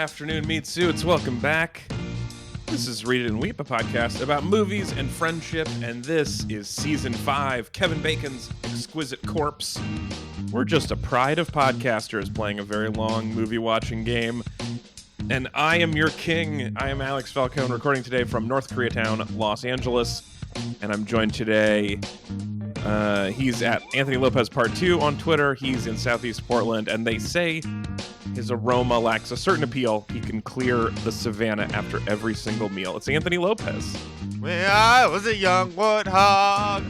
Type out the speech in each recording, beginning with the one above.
afternoon, meat suits. Welcome back. This is Read It and Weep, a podcast about movies and friendship, and this is Season 5, Kevin Bacon's Exquisite Corpse. We're just a pride of podcasters playing a very long movie-watching game, and I am your king. I am Alex Falcone, recording today from North Koreatown, Los Angeles, and I'm joined today... he's at Anthony Lopez Part 2 on Twitter. He's in Southeast Portland, and they say his aroma lacks a certain appeal. He can clear the savannah after every single meal. It's Anthony Lopez. When I was a young woodhog.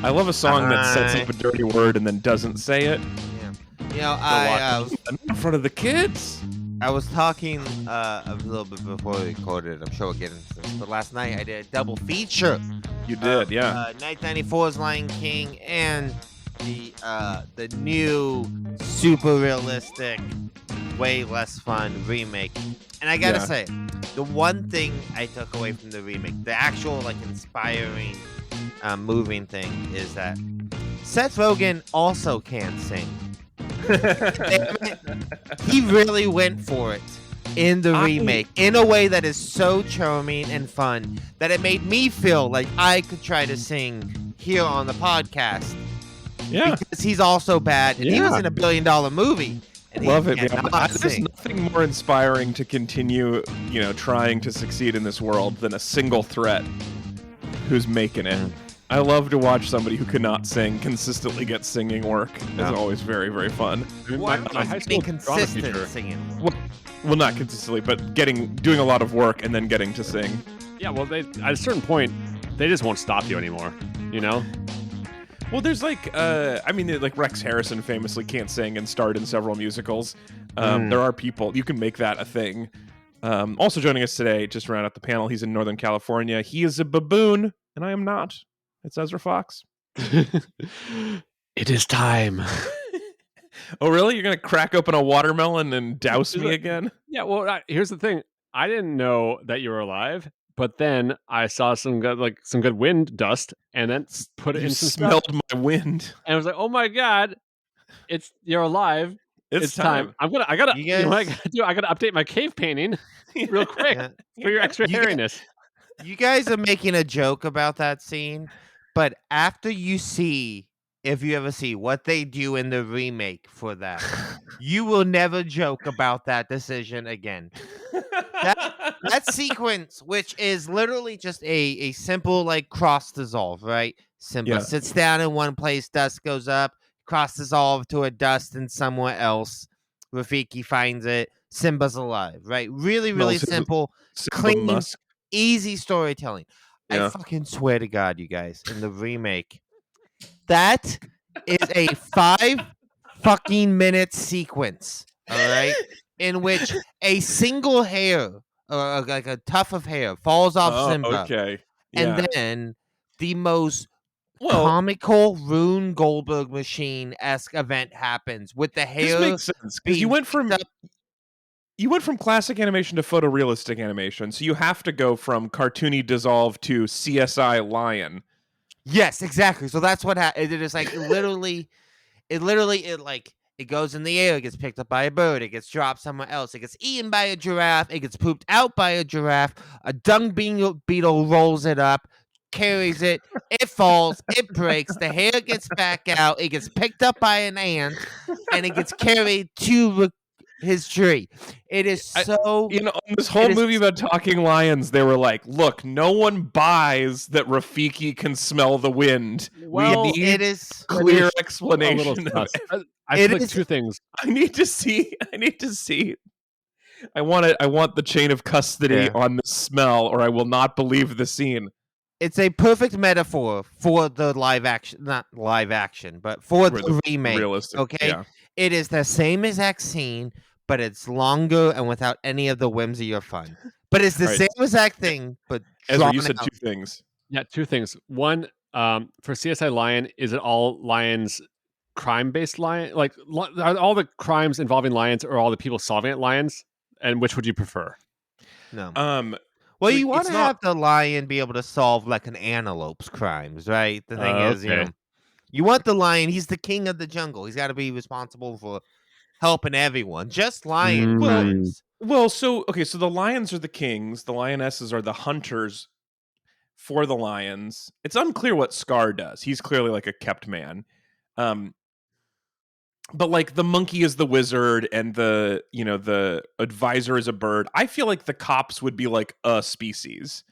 I love a song that sets up a dirty word and then doesn't say it. Yeah. You know, I in front of the kids. I was talking a little bit before we recorded. I'm sure we'll get into this. But last night I did a double feature. You did, yeah. 1994's Lion King and the new super realistic, way less fun remake. And I gotta say, the one thing I took away from the remake, the actual inspiring, moving thing, is that Seth Rogen also can't sing. Damn it. He really went for it in the remake in a way that is so charming and fun that it made me feel like I could try to sing here on the podcast. Yeah, because he's also bad, and he was in $1 billion movie. And love it. There's nothing more inspiring to continue, trying to succeed in this world than a single threat who's making it. I love to watch somebody who cannot sing consistently get singing work. It's always very, very fun. My high school consistent singing. Well, not consistently, but doing a lot of work and then getting to sing. Yeah, well, at a certain point, they just won't stop you anymore, Well, there's Rex Harrison famously can't sing and starred in several musicals. There are people, you can make that a thing. Also joining us today, just to round out the panel, he's in Northern California. He is a baboon, and I am not. It's Ezra Fox. It is time. Oh, really? You're going to crack open a watermelon and douse me again? Yeah, well, here's the thing. I didn't know that you were alive, but then I saw some good wind dust, and then put it in some smelled stuff. My wind. And I was like, oh my God, you're alive. It's time. I gotta update my cave painting real quick for your extra hairiness. You guys are making a joke about that scene, but after you see, if you ever see what they do in the remake for that, you will never joke about that decision again. That sequence, which is literally just a simple cross dissolve, right? Simba sits down in one place, dust goes up, cross dissolve to a dust in somewhere else. Rafiki finds it. Simba's alive, right? Really, really simple, clean, easy storytelling. I fucking swear to God, you guys, in the remake, that is a 5-fucking-minute sequence, all right, in which a single hair, or a tuft of hair, falls off Simba. Okay. And then the most comical Rune Goldberg machine-esque event happens with the hair. This makes sense, because you went from classic animation to photorealistic animation, so you have to go from cartoony dissolve to CSI Lion. Yes, exactly. So that's what happened. It is it goes in the air, it gets picked up by a bird, it gets dropped somewhere else, it gets eaten by a giraffe, it gets pooped out by a giraffe, a dung beetle rolls it up, carries it, it falls, it breaks, the hair gets back out, it gets picked up by an ant, and it gets carried to his tree. It is so... on this whole movie about talking lions, they were like, look, no one buys that Rafiki can smell the wind. Well, we need it is clear explanation. I feel like two things. I need to see. I want the chain of custody on the smell, or I will not believe the scene. It's a perfect metaphor for the live action, not live action, but for the remake. Realistic, okay? Yeah. It is the same exact scene, but it's longer and without any of the whimsy or fun. But it's the same exact thing, but Ezra, you said two things. Yeah, two things. One, for CSI Lion, is it all lions, crime-based lion? Are all the crimes involving lions, or all the people solving it lions? And which would you prefer? No. Well, you want to have the lion be able to solve an antelope's crimes, right? The thing is, you want the lion. He's the king of the jungle. He's got to be responsible for helping everyone, just lion Mm. crimes. Well, so the lions are the kings, the lionesses are the hunters for the lions. It's unclear what Scar does. He's clearly like a kept man. But like the monkey is the wizard and the advisor is a bird. I feel like the cops would be like a species.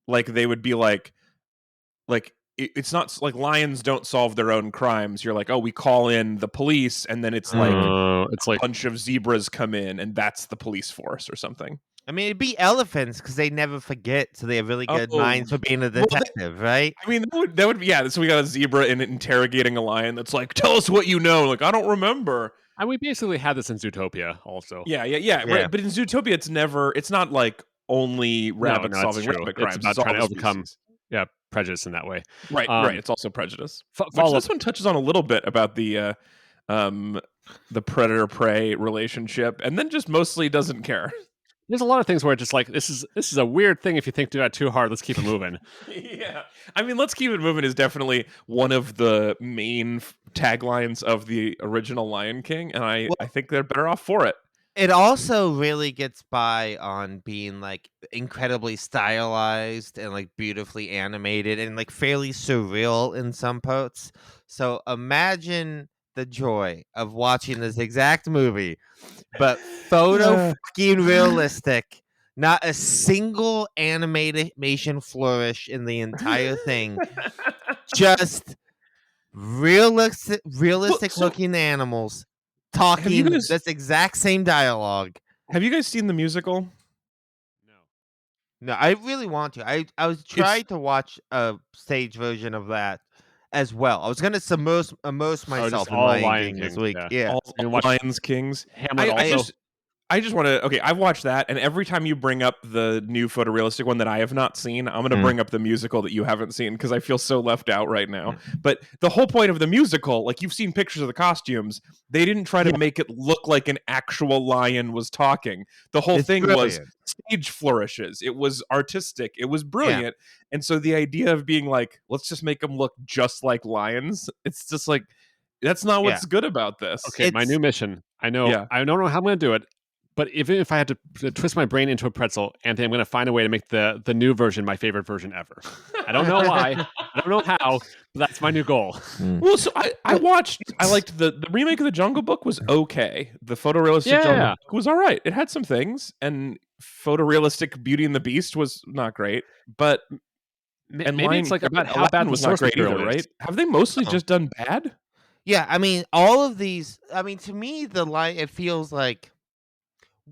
Like they would be like it's not like lions don't solve their own crimes. You're like, oh, we call in the police, and then it's like it's a like bunch of zebras come in, and that's the police force or something. I mean, it'd be elephants because they never forget, so they have really good minds for being a detective, right? I mean, that would be So we got a zebra interrogating a lion that's like, tell us what you know. Like, I don't remember. and we basically had this in Zootopia also. Yeah. Right. But in Zootopia, it's not like only rabbits solving rabbit crimes. It's about trying to overcome species. prejudice in that way. Right. Right. It's also prejudice. Which this one touches on a little bit about the predator prey relationship, and then just mostly doesn't care. There's a lot of things where it's just like this is a weird thing. If you think about it too hard, let's keep it moving. Yeah, I mean, let's keep it moving is definitely one of the main taglines of the original Lion King, and I think they're better off for it. It also really gets by on being like incredibly stylized and like beautifully animated and like fairly surreal in some parts. So imagine the joy of watching this exact movie, but photo fucking realistic. Not a single animation flourish in the entire thing. Just realistic looking animals talking this exact same dialogue. Have you guys seen the musical? No, I really want to. I was trying to watch a stage version of that as well. I was going to immerse myself in Lion King this week. Yeah. All Lions Kings. Hamlet also. I just want to. Okay, I've watched that, and every time you bring up the new photorealistic one that I have not seen, I'm going to bring up the musical that you haven't seen because I feel so left out right now. But the whole point of the musical, like you've seen pictures of the costumes, they didn't try to make it look like an actual lion was talking. The whole thing was stage flourishes. It was artistic. It was brilliant. And so the idea of being like, let's just make them look just like lions. It's just like that's not what's good about this. Okay, my new mission. I know. I don't know how I'm going to do it. But even if I had to twist my brain into a pretzel, Anthony, I'm going to find a way to make the new version my favorite version ever. I don't know why. I don't know how, but that's my new goal. Well, so I liked the remake of The Jungle Book was okay. The photorealistic Jungle Book was all right. It had some things, and photorealistic Beauty and the Beast was not great. But maybe it's like about how bad was not great either, right? Have they mostly just done bad? Yeah, I mean, all of these. I mean, to me, it feels like.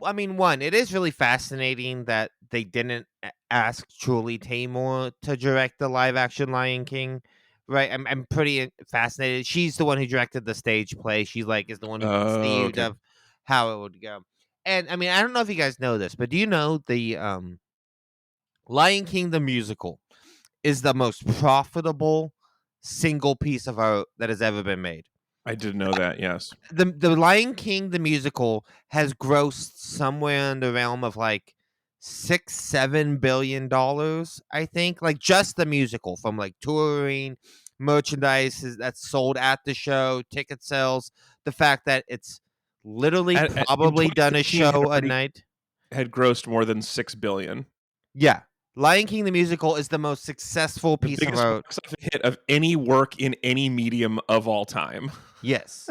I mean, one, it is really fascinating that they didn't ask Julie Taymor to direct the live-action Lion King, right? I'm pretty fascinated. She's the one who directed the stage play. She is the one who conceived of how it would go. And I mean, I don't know if you guys know this, but do you know the Lion King the musical is the most profitable single piece of art that has ever been made? I didn't know that, yes. The Lion King, the musical, has grossed somewhere in the realm of like $6-7 billion, I think. Like just the musical, from like touring, merchandise that's sold at the show, ticket sales, the fact that it's literally probably done a show a night. Had grossed more than $6 billion. Yeah. Lion King the musical is the most successful piece of art hit of any work in any medium of all time. Yes.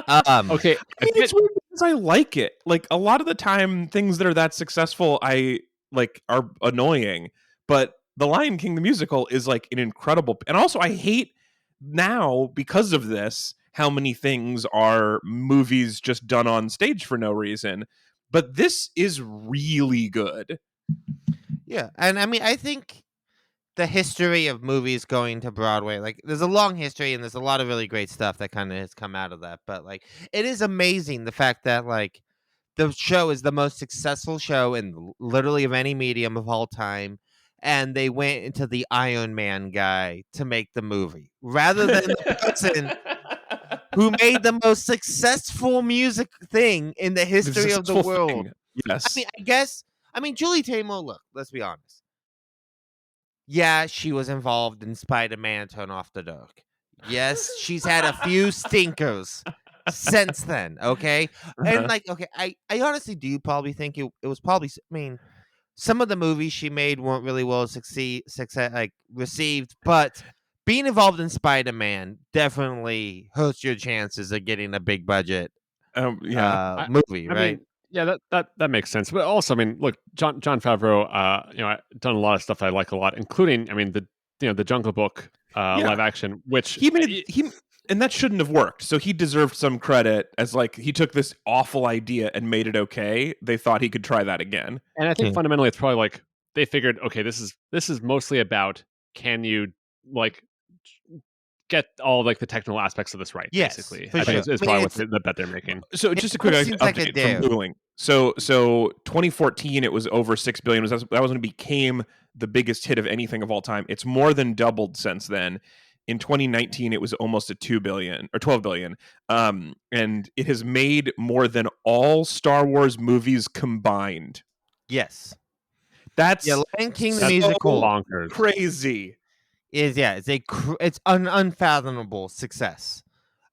Okay. I mean, it's weird because I like it. Like a lot of the time, things that are that successful, I like are annoying. But The Lion King the musical is like an incredible. And also, I hate now because of this how many things are movies just done on stage for no reason. But this is really good. Yeah, and I mean, I think the history of movies going to Broadway, like, there's a long history, and there's a lot of really great stuff that kind of has come out of that. But like, it is amazing the fact that like the show is the most successful show in literally of any medium of all time, and they went into the Iron Man guy to make the movie rather than the person who made the most successful music thing in the history of the world. Yes, I mean, Julie Taymor, look, let's be honest. Yeah, she was involved in Spider-Man Turn Off the Dark. Yes, she's had a few stinkers since then. Okay, and like, okay, I honestly do probably think it was probably. I mean, some of the movies she made weren't really well received, but being involved in Spider-Man definitely hurts your chances of getting a big budget movie, I right? mean, yeah, that makes sense. But also, I mean, look, John Favreau, done a lot of stuff I like a lot, including, I mean, the Jungle Book live action, which he and that shouldn't have worked. So he deserved some credit as like he took this awful idea and made it okay. They thought he could try that again. And I think fundamentally it's probably like they figured, okay, this is mostly about can you like get all like the technical aspects of this right, basically. I think it's probably what the bet they're making. So just a quick update from Googling. So 2014 it was over $6 billion. That was when it became the biggest hit of anything of all time. It's more than doubled since then. In 2019, it was almost at $2 billion or $12 billion, and it has made more than all Star Wars movies combined. Yes, that's Lion King the musical, bonkers, crazy. It's an unfathomable success.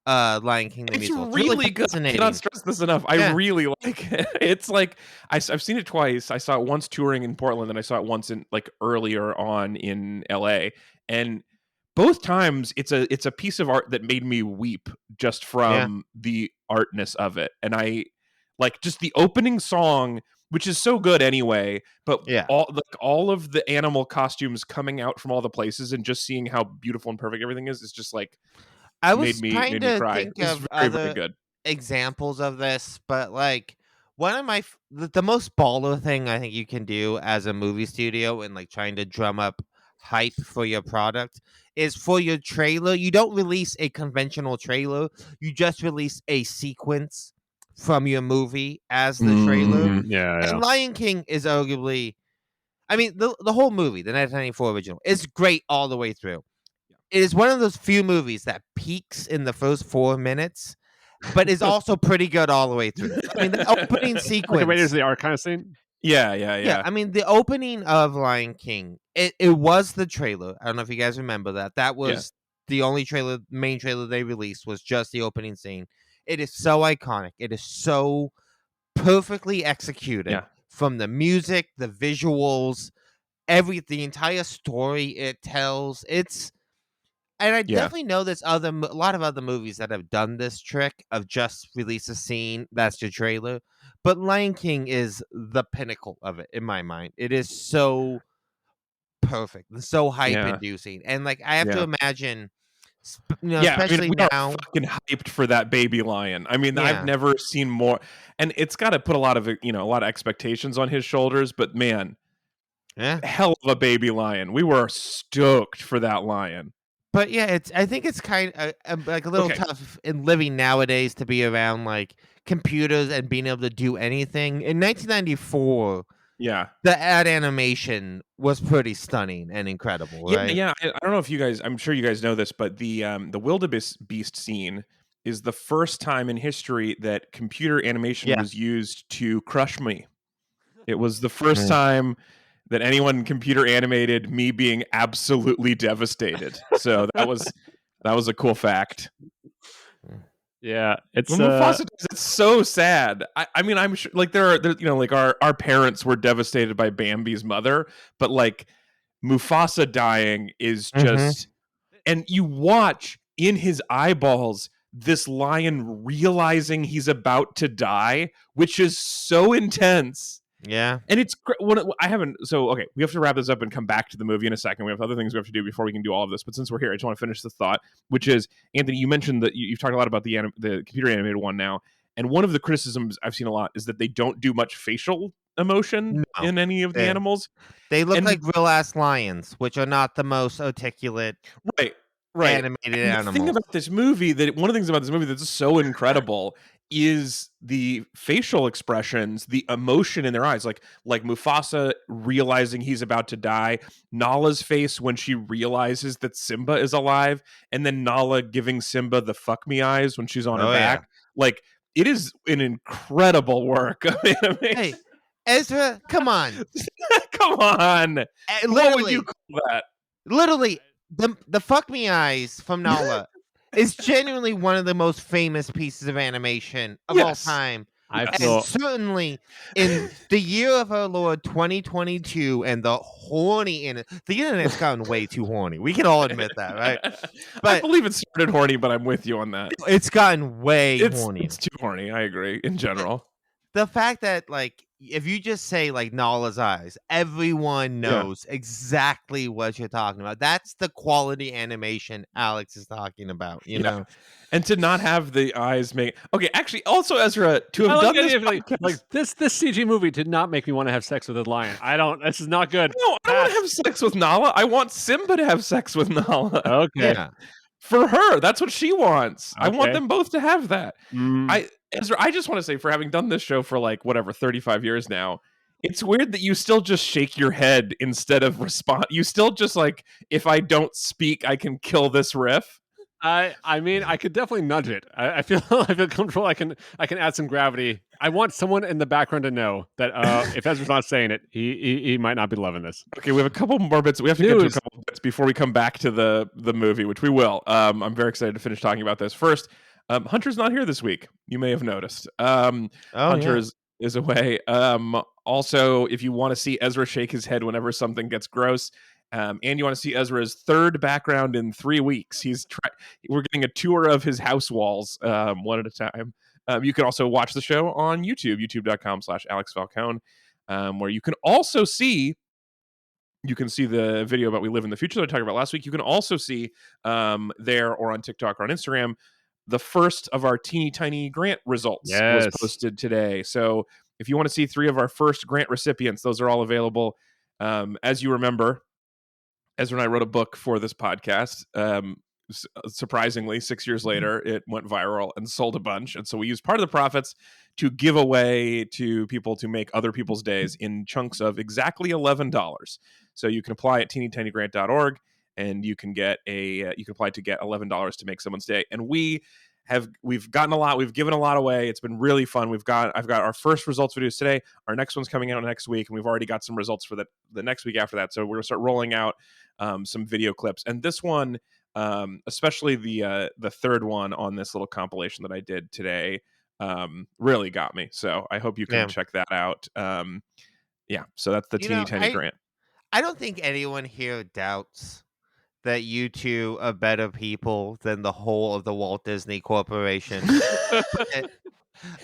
Lion King the musical, it's really good. I cannot stress this enough. I really like it. It's like I've seen it twice. I saw it once touring in Portland, and I saw it once in like earlier on in LA, and both times it's a piece of art that made me weep just from the artness of it. And I like just the opening song, which is so good anyway, but all of the animal costumes coming out from all the places and just seeing how beautiful and perfect everything is just like I was trying to cry. think of other good examples of this, but like one of my the most baller thing I think you can do as a movie studio and like trying to drum up hype for your product is for your trailer. You don't release a conventional trailer. You just release a sequence from your movie as the trailer. And Lion King is arguably, I mean, the whole movie, the 1994 original, is great all the way through. It is one of those few movies that peaks in the first 4 minutes, but is also pretty good all the way through. I mean, the opening sequence, like Raiders of the Ark kind of scene. Yeah. I mean, the opening of Lion King, it was the trailer. I don't know if you guys remember that. That was the only main trailer they released was just the opening scene. It is so iconic. It is so perfectly executed from the music, the visuals, the entire story it tells. And I definitely know there's a lot of other movies that have done this trick of just release a scene that's your trailer. But Lion King is the pinnacle of it in my mind. It is so perfect and so hype-inducing. And like I have to imagine, especially we now, are fucking hyped for that baby lion. I mean, I've never seen more, and it's got to put a lot of expectations on his shoulders. But man, hell of a baby lion. We were stoked for that lion. But yeah, I think it's kind of like a little tough in living nowadays to be around like computers and being able to do anything. In 1994, the ad animation was pretty stunning and incredible, right? Yeah. I don't know if you guys, I'm sure you guys know this, but the wildebeest scene is the first time in history that computer animation was used to crush me. It was the first time that anyone computer animated me being absolutely devastated. So that was a cool fact. Yeah, it's Mufasa does, it's so sad. I mean, I'm sure like there like our parents were devastated by Bambi's mother, but like Mufasa dying is just, and you watch in his eyeballs this lion realizing he's about to die, which is so intense. Yeah. And it's okay, we have to wrap this up and come back to the movie in a second. We have other things we have to do before we can do all of this. But since we're here, I just want to finish the thought, which is, Anthony, you mentioned that you've talked a lot about the computer animated one now. And one of the criticisms I've seen a lot is that they don't do much facial emotion in any of the animals. They look like real-ass lions, which are not the most articulate animated animals. The thing about this movie, one of the things about this movie that's so incredible is the facial expressions, the emotion in their eyes, like Mufasa realizing he's about to die, Nala's face when she realizes that Simba is alive, and then Nala giving Simba the fuck me eyes when she's on her back. Like, it is an incredible work. I mean, hey, Ezra, come on. Come on. Literally, what would you call that? Literally, the fuck me eyes from Nala is genuinely one of the most famous pieces of animation of all time. And certainly in the year of our Lord 2022 and the horny the internet's gotten way too horny. We can all admit that, right? But I believe it started horny, but I'm with you on that. It's gotten way horny. It's too horny. I agree in general. The fact that like if you just say like Nala's eyes, everyone knows exactly what you're talking about. That's the quality animation Alex is talking about, you know. And to not have the eyes make actually also Ezra to have done this like this CG movie did not make me want to have sex with a lion. This is not good. No, I don't want to have sex with Nala. I want Simba to have sex with Nala. Okay. Yeah. For her, that's what she wants. Okay. I want them both to have that. Ezra, I just want to say, for having done this show for like 35 years now, it's weird that you still just shake your head instead of respond. You still just like, if I don't speak, I can kill this riff. I mean, I could definitely nudge it. I feel comfortable. I can add some gravity. I want someone in the background to know that if Ezra's not saying it, he might not be loving this. Okay, we have a couple more bits. We have to get to a couple bits before we come back to the movie, which we will. I'm very excited to finish talking about this. First, Hunter's not here this week. You may have noticed. Hunter is away. Also, if you want to see Ezra shake his head whenever something gets gross, and you want to see Ezra's third background in 3 weeks, we're getting a tour of his house walls one at a time. You can also watch the show on YouTube, youtube.com/AlexFalcone, where you can also see the video about We Live in the Future that I talked about last week. You can also see there or on TikTok or on Instagram the first of our teeny tiny grant results was posted today. So if you want to see 3 of our first grant recipients, those are all available. As you remember, Ezra and I wrote a book for this podcast. Surprisingly, 6 years later, it went viral and sold a bunch. And so we used part of the profits to give away to people to make other people's days in chunks of exactly $11. So you can apply at teenytinygrant.org and you can apply to get $11 to make someone's day. And we've gotten a lot. We've given a lot away. It's been really fun. I've got our first results videos today. Our next one's coming out next week, and we've already got some results for the next week after that. So we're gonna start rolling out some video clips. And this one, especially the third one on this little compilation that I did today, really got me. So I hope you can check that out. So that's the teeny tiny grant. I don't think anyone here doubts that you two are better people than the whole of the Walt Disney Corporation.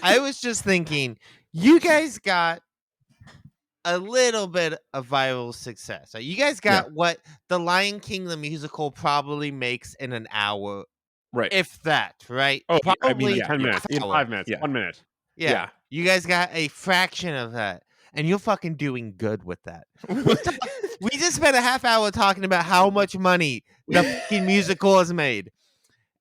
I was just thinking, you guys got a little bit of viral success. You guys got what The Lion King the musical probably makes in an hour, right? If that, right? Oh, probably 10 minutes, 5 minutes, 1 minute. Yeah, you guys got a fraction of that. And you're fucking doing good with that. We just spent a half hour talking about how much money the fucking musical has made.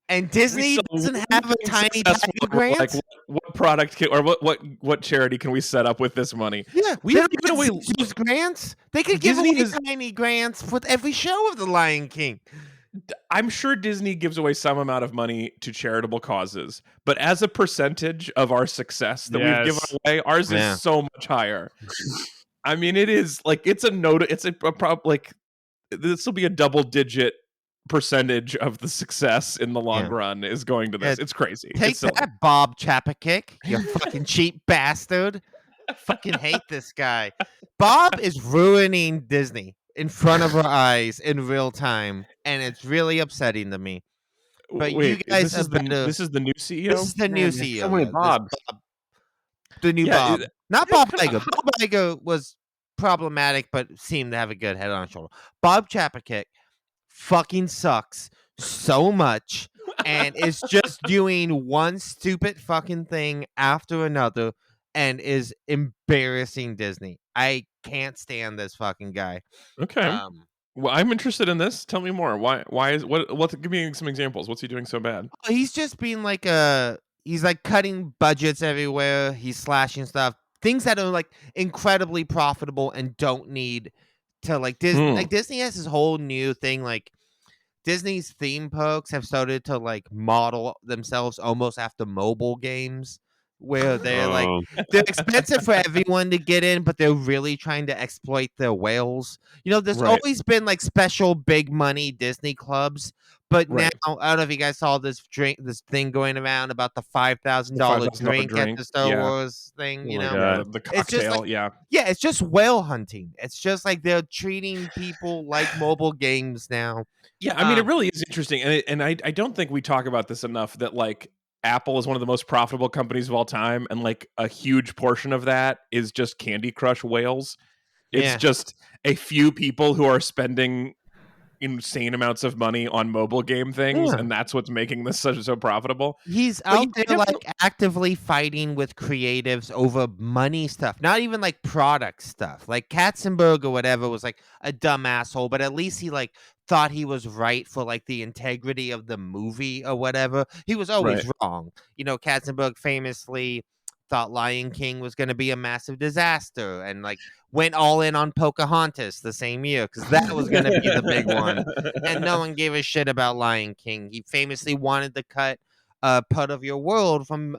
And Disney doesn't have a tiny grant? Like, what product or what charity can we set up with this money? Yeah, we don't give away grants. They could give away tiny grants for every show of The Lion King. I'm sure Disney gives away some amount of money to charitable causes, but as a percentage of our success that we've given away, ours is so much higher. I mean, it is like this will be a double-digit percentage of the success in the long run is going to this. It's crazy. Take that, Bob Chappakick, you fucking cheap bastard. I fucking hate this guy. Bob is ruining Disney in front of our eyes in real time, and it's really upsetting to me. But you guys this is the new CEO? This is the new CEO. So many Bobs. The new Bob. Not Bob Iger. Bob Iger was problematic, but seemed to have a good head on his shoulder. Bob Chappakick fucking sucks so much and is just doing one stupid fucking thing after another and is embarrassing Disney. I can't stand this fucking guy. Okay. Well, I'm interested in this. Tell me more. Why is give me some examples. What's he doing so bad? He's just being like he's like cutting budgets everywhere. He's slashing stuff. Things that are like incredibly profitable and don't need to like Disney. Like Disney has this whole new thing. Like Disney's theme parks have started to like model themselves almost after mobile games, where they're like they're expensive for everyone to get in, but they're really trying to exploit their whales. You know, there's always been like special big money Disney clubs, But now, I don't know if you guys saw this thing going around about the $5,000 drink at the Star Wars thing. You know, the cocktail. It's just like, yeah, it's just whale hunting. It's just like they're treating people like mobile games now. Yeah, I mean, it really is interesting, and I don't think we talk about this enough. That like Apple is one of the most profitable companies of all time, and like a huge portion of that is just Candy Crush whales. It's just a few people who are spending insane amounts of money on mobile game things, and that's what's making this so profitable. He's out there like actively fighting with creatives over money stuff, not even like product stuff. Like Katzenberg or whatever was like a dumb asshole, but at least he like thought he was right for like the integrity of the movie or whatever. He was always wrong. You know, Katzenberg famously thought Lion King was going to be a massive disaster and like went all in on Pocahontas the same year because that was going to be the big one. And no one gave a shit about Lion King. He famously wanted to cut Part of Your World from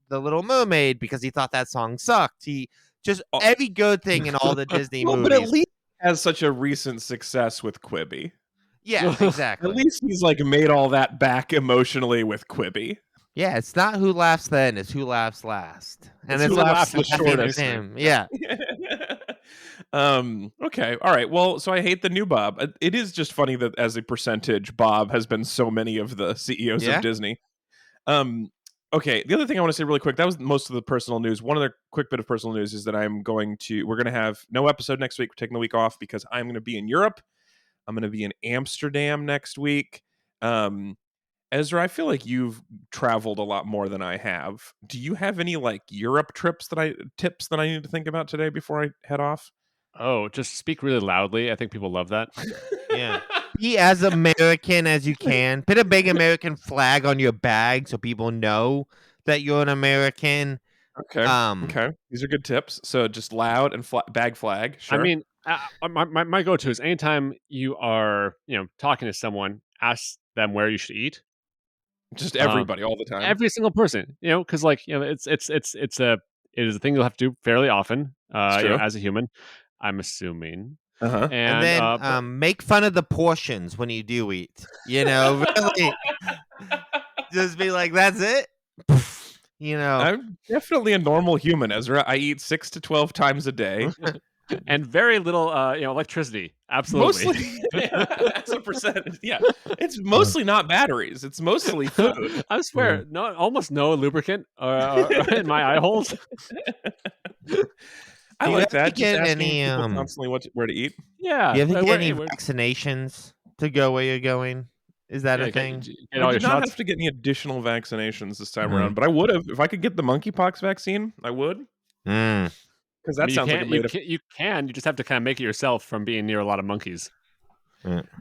The Little Mermaid because he thought that song sucked. He just every good thing in all the Disney movies. But at least he has such a recent success with Quibi. Yeah, exactly. At least he's like made all that back emotionally with Quibi. Yeah, it's not who laughs then, it's who laughs last. And it's who laughs the shortest. Him. Yeah. Okay. All right. Well, so I hate the new Bob. It is just funny that as a percentage, Bob has been so many of the CEOs of Disney. Okay. The other thing I want to say really quick, that was most of the personal news. One other quick bit of personal news is that we're going to have no episode next week. We're taking the week off because I'm going to be in Europe. I'm going to be in Amsterdam next week. Ezra, I feel like you've traveled a lot more than I have. Do you have any like Europe tips that I need to think about today before I head off? Oh, just speak really loudly. I think people love that. Yeah. Be as American as you can. Put a big American flag on your bag so people know that you're an American. Okay. Okay. These are good tips. So just loud and bag flag. Sure. I mean, my go-to is anytime you are, talking to someone, ask them where you should eat. Just everybody all the time. Every single person, because like, it is a thing you'll have to do fairly often, as a human, I'm assuming. Uh-huh. And then make fun of the portions when you do eat. Really, just be like, that's it. I'm definitely a normal human, Ezra. I eat 6 to 12 times a day. And very little, electricity. Absolutely. Mostly, as a percentage. Yeah, it's mostly not batteries. It's mostly food. I swear, almost no lubricant in my eye holes. I like that. Just asking people constantly where to eat. Yeah. Do you have to get any vaccinations to go where you're going? Is that a thing? I did not have to get any additional vaccinations this time around, but I would have if I could get the monkeypox vaccine. I would. Because that sounds like you can. You just have to kind of make it yourself from being near a lot of monkeys.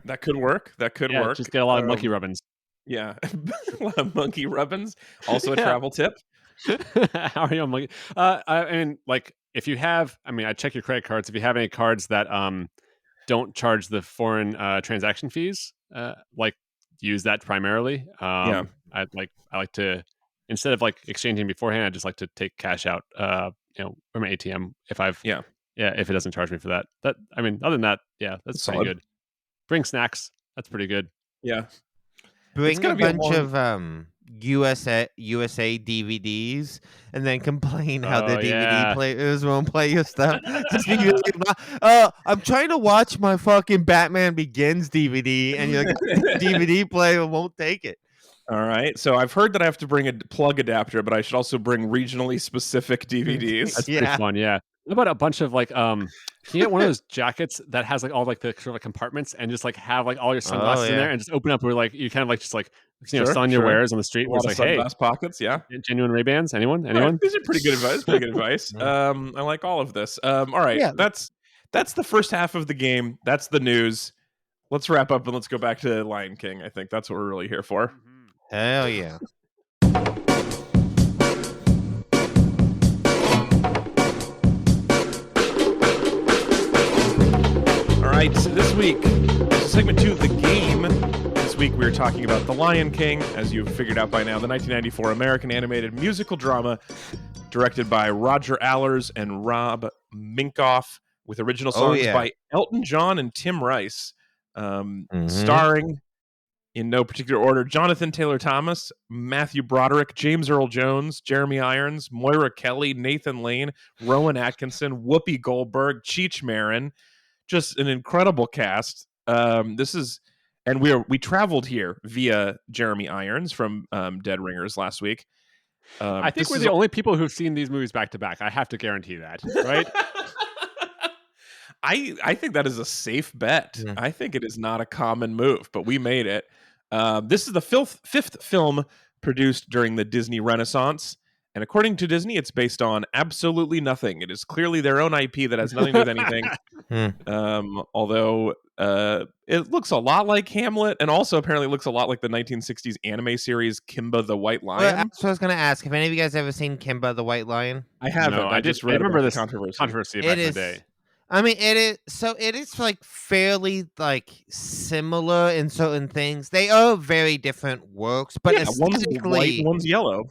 That could work. Work. Just get a lot of monkey rubbins. Yeah, a lot of monkey rubbins. Also a travel tip. How are you on monkey? I mean, like if you have, I check your credit cards. If you have any cards that don't charge the foreign transaction fees, like use that primarily. I like to, instead of like exchanging beforehand, I just like to take cash out. From an ATM if if it doesn't charge me for that. Other than that, that's pretty good. Bring snacks. That's pretty good. Yeah. Bring a bunch of USA DVDs and then complain how the DVD players won't play your stuff. Just be really, I'm trying to watch my fucking Batman Begins DVD and your DVD player won't take it. All right. So I've heard that I have to bring a plug adapter, but I should also bring regionally specific DVDs. That's pretty fun. Yeah. What about a bunch of like, can you get one of those jackets that has like all like the sort of like compartments and just like have like all your sunglasses in there and just open up where like you kind of like just like selling your wares on the street. A lot of sunglass pockets. Yeah. Genuine Ray-Bans. Anyone? Right. These are pretty good advice. I like all of this. All right. Yeah. That's the first half of the game. That's the news. Let's wrap up and let's go back to Lion King. I think that's what we're really here for. Mm-hmm. Hell yeah. All right, so this week, segment 2 of the game. This week we are talking about The Lion King, as you've figured out by now, the 1994 American animated musical drama directed by Roger Allers and Rob Minkoff, with original songs by Elton John and Tim Rice, starring in no particular order: Jonathan Taylor Thomas, Matthew Broderick, James Earl Jones, Jeremy Irons, Moira Kelly, Nathan Lane, Rowan Atkinson, Whoopi Goldberg, Cheech Marin. Just an incredible cast. And we traveled here via Jeremy Irons from Dead Ringers last week. I think we're the only people who've seen these movies back to back. I have to guarantee that, right? I think that is a safe bet. Yeah. I think it is not a common move, but we made it. This is the fifth film produced during the Disney Renaissance, and according to Disney, it's based on absolutely nothing. It is clearly their own IP that has nothing to do with anything. Although it looks a lot like Hamlet, and also apparently looks a lot like the 1960s anime series Kimba the White Lion. Well, that's what I was going to ask. Have any of you guys ever seen Kimba the White Lion? I haven't. No, I just read remember about this controversy back in the day. I mean, it is. So it is like fairly like similar in certain things. They are very different works, but one's white, one's yellow.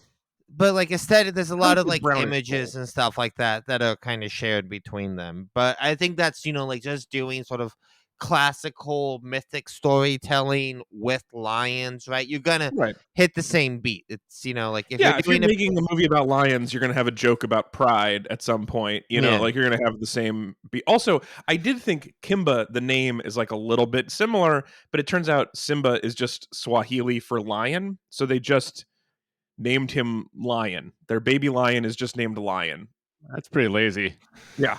But like aesthetic, there's a lot of like brown images and stuff like that are kind of shared between them. But I think that's like just doing sort of classical mythic storytelling with lions, right? You're gonna hit the same beat. It's like if you're making a movie about lions, you're gonna have a joke about pride at some point. Like you're gonna have the same beat. Also, I did think Kimba, the name, is like a little bit similar, but it turns out Simba is just Swahili for lion, so they just named him Lion. Their baby lion is just named Lion. That's pretty lazy. Yeah.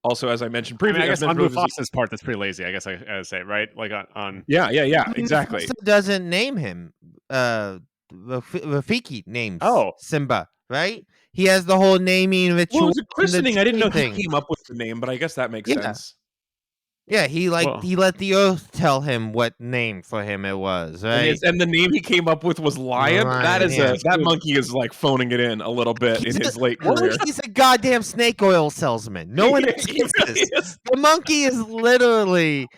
Also, as I mentioned previously, I guess on Mufasa's part, that's pretty lazy. I guess I gotta say, right? Like on. Yeah, exactly. Mufasa doesn't name him. Rafiki names Simba, right? He has the whole naming ritual. Well, it was a christening. I didn't know he came up with the name, but I guess that makes sense. Yeah, he let the earth tell him what name for him it was, right? And the name he came up with was Lion. That monkey is like phoning it in a little bit in his late career. He's a goddamn snake oil salesman. No one gets this. The monkey is literally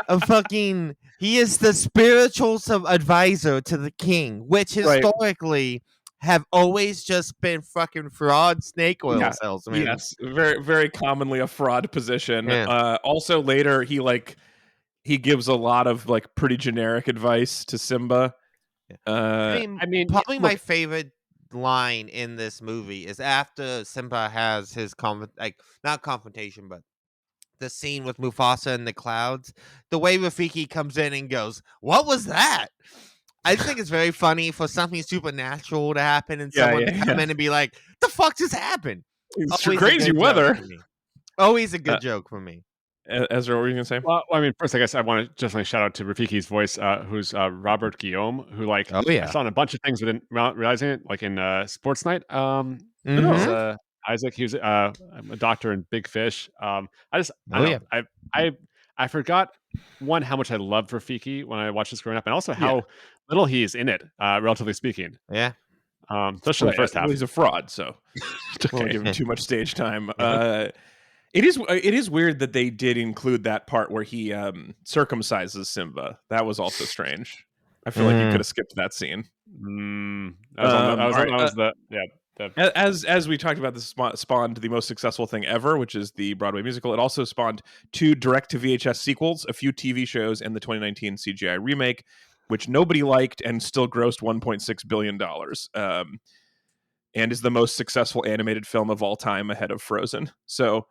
a fucking. He is the spiritual advisor to the king, which historically have always just been fucking fraud snake oil salesmen. Yes, very, very commonly a fraud position. Yeah. Also, later he gives a lot of like pretty generic advice to Simba. I mean, probably my favorite line in this movie is after Simba has his not confrontation, but the scene with Mufasa in the clouds. The way Rafiki comes in and goes, "What was that?" I think it's very funny for something supernatural to happen and someone to come in and be like, "The fuck just happened?" It's crazy weather. Always a good joke for me. Ezra, what were you gonna say? Well, I mean, first, I guess I want to just shout out to Rafiki's voice, who's Robert Guillaume, who I saw in a bunch of things without realizing it, like in Sports Night. Isaac, he was a doctor in Big Fish. I forgot how much I loved Rafiki when I watched this growing up, and also how little he is in it, relatively speaking. Yeah. Especially the first half. Well, he's a fraud, so don't give him too much stage time. It is weird that they did include that part where he circumcises Simba. That was also strange. I feel like you could have skipped that scene. As we talked about, this spawned the most successful thing ever, which is the Broadway musical. It also spawned 2 direct-to-VHS sequels, a few TV shows, and the 2019 CGI remake, which nobody liked and still grossed $1.6 billion, and is the most successful animated film of all time, ahead of Frozen. So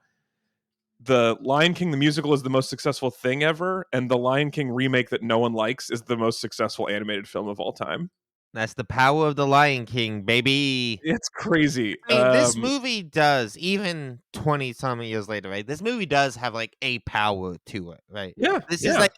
the Lion King, the musical, is the most successful thing ever, and the Lion King remake that no one likes is the most successful animated film of all time. That's the power of the Lion King, baby. It's crazy. I mean, this movie does, even 20-some years later, right? This movie does have like a power to it, right? Yeah. This is like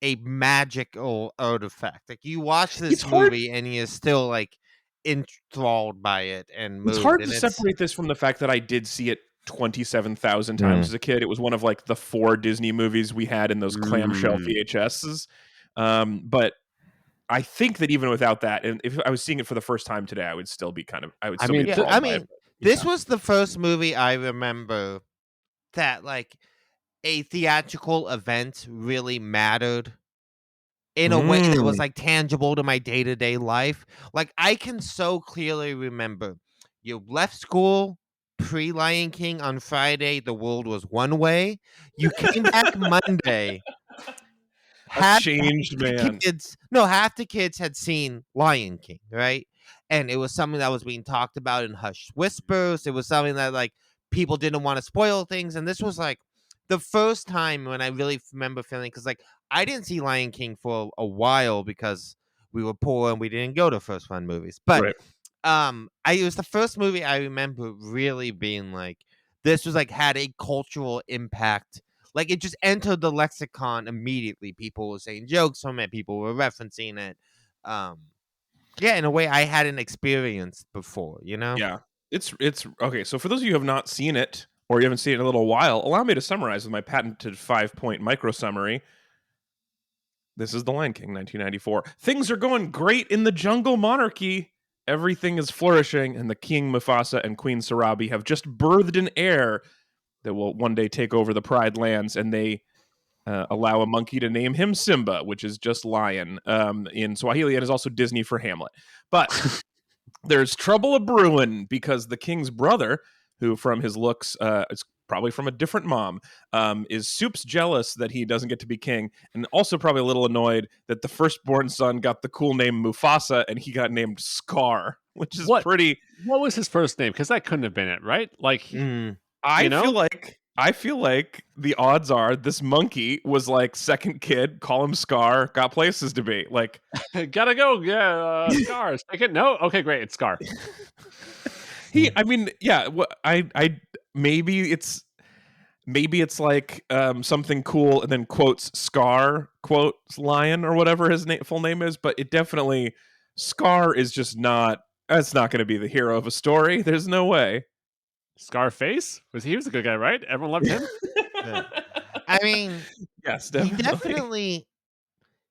a magical artifact. Like you watch this movie and you're still like enthralled by it and moved. It's hard to separate this from the fact that I did see it 27,000 times as a kid. It was one of like the 4 Disney movies we had in those clamshell VHSs. But I think that even without that, and if I was seeing it for the first time today, I would still be this was the first movie I remember that like a theatrical event really mattered in a way that was like tangible to my day-to-day life. Like I can so clearly remember you left school pre-Lion King on Friday, the world was one way. You came back Monday, A changed man. Half the kids had seen Lion King, right? And it was something that was being talked about in hushed whispers. It was something that like people didn't want to spoil things. And this was like the first time when I really remember feeling, because like I didn't see Lion King for a while because we were poor and we didn't go to first run movies. But Right. it was the first movie I remember really being like, this was like had a cultural impact. Like it just entered the lexicon immediately. People were saying jokes from it. People were referencing it. Yeah, in a way I hadn't experienced before, you know? Yeah. It's okay. So for those of you who have not seen it, or you haven't seen it in a little while, allow me to summarize with my patented 5-point micro summary. This is The Lion King, 1994. Things are going great in the jungle monarchy. Everything is flourishing, and the King Mufasa and Queen Sarabi have just birthed an heir that will one day take over the Pride Lands, and they allow a monkey to name him Simba, which is just lion in Swahili, and is also Disney for Hamlet. But there's trouble a-brewing because the king's brother, who from his looks is probably from a different mom, is soups jealous that he doesn't get to be king, and also probably a little annoyed that the firstborn son got the cool name Mufasa and he got named Scar, which is pretty... What was his first name? Because that couldn't have been it, right? Like, I feel like the odds are this monkey was like second kid, call him Scar, got places to be. Like, gotta go. Yeah, Scar. Take it. No. Okay, great. It's Scar. Maybe it's like something cool and then quotes Scar, quotes lion or whatever his full name is. But it definitely, Scar is just not. That's not going to be the hero of a story. There's no way. Scarface? He was a good guy, right? Everyone loved him. Yeah. I mean, yes, definitely.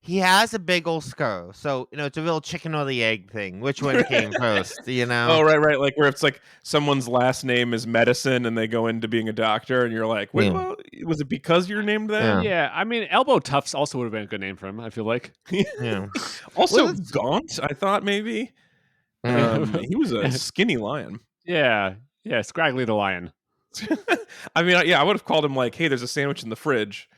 He has a big old scar. So, it's a real chicken or the egg thing. Which one came first, you know? Oh, right. Like where it's like someone's last name is medicine and they go into being a doctor and you're like, wait, well, was it because you're named that? Yeah. I mean, Elbow Tufts also would have been a good name for him, I feel like. Yeah. Also, Gaunt, I thought maybe. He was a skinny lion. Yeah. Yeah, Scraggly the lion. I mean, I would have called him like, hey, there's a sandwich in the fridge,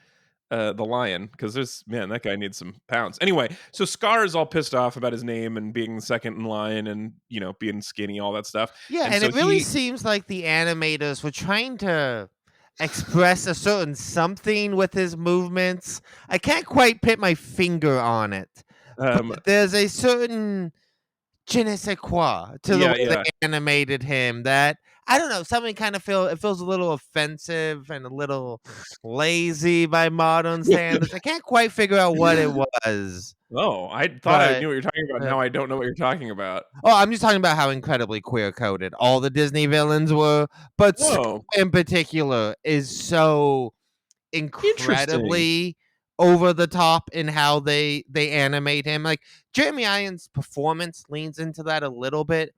the lion, because that guy needs some pounds. Anyway, so Scar is all pissed off about his name and being second in line and, being skinny, all that stuff. Yeah, and so it really seems like the animators were trying to express a certain something with his movements. I can't quite put my finger on it. But there's a certain je ne sais quoi to the way they animated him that I don't know, something kind of feels a little offensive and a little lazy by modern standards. I can't quite figure out what it was. Oh, I thought I knew what you're talking about. Now I don't know what you're talking about. Oh, I'm just talking about how incredibly queer coded all the Disney villains were, but in particular is so incredibly over the top in how they animate him. Like Jeremy Irons' performance leans into that a little bit,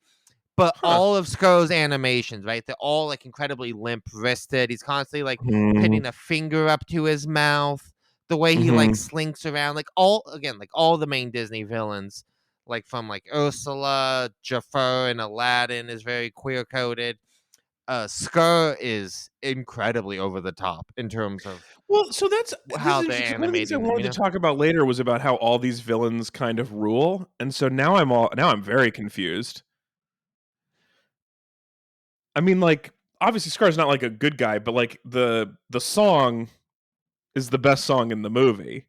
but all of Scar's animations, right? They're all like incredibly limp wristed. He's constantly like putting a finger up to his mouth. The way he like slinks around, like all the main Disney villains, like from like Ursula, Jafar, and Aladdin is very queer coded. Scar is incredibly over the top in terms of so that's how they animated. One of the things I wanted to talk about later was about how all these villains kind of rule, and so now I'm very confused. I mean, like obviously Scar's not like a good guy, but like the song is the best song in the movie,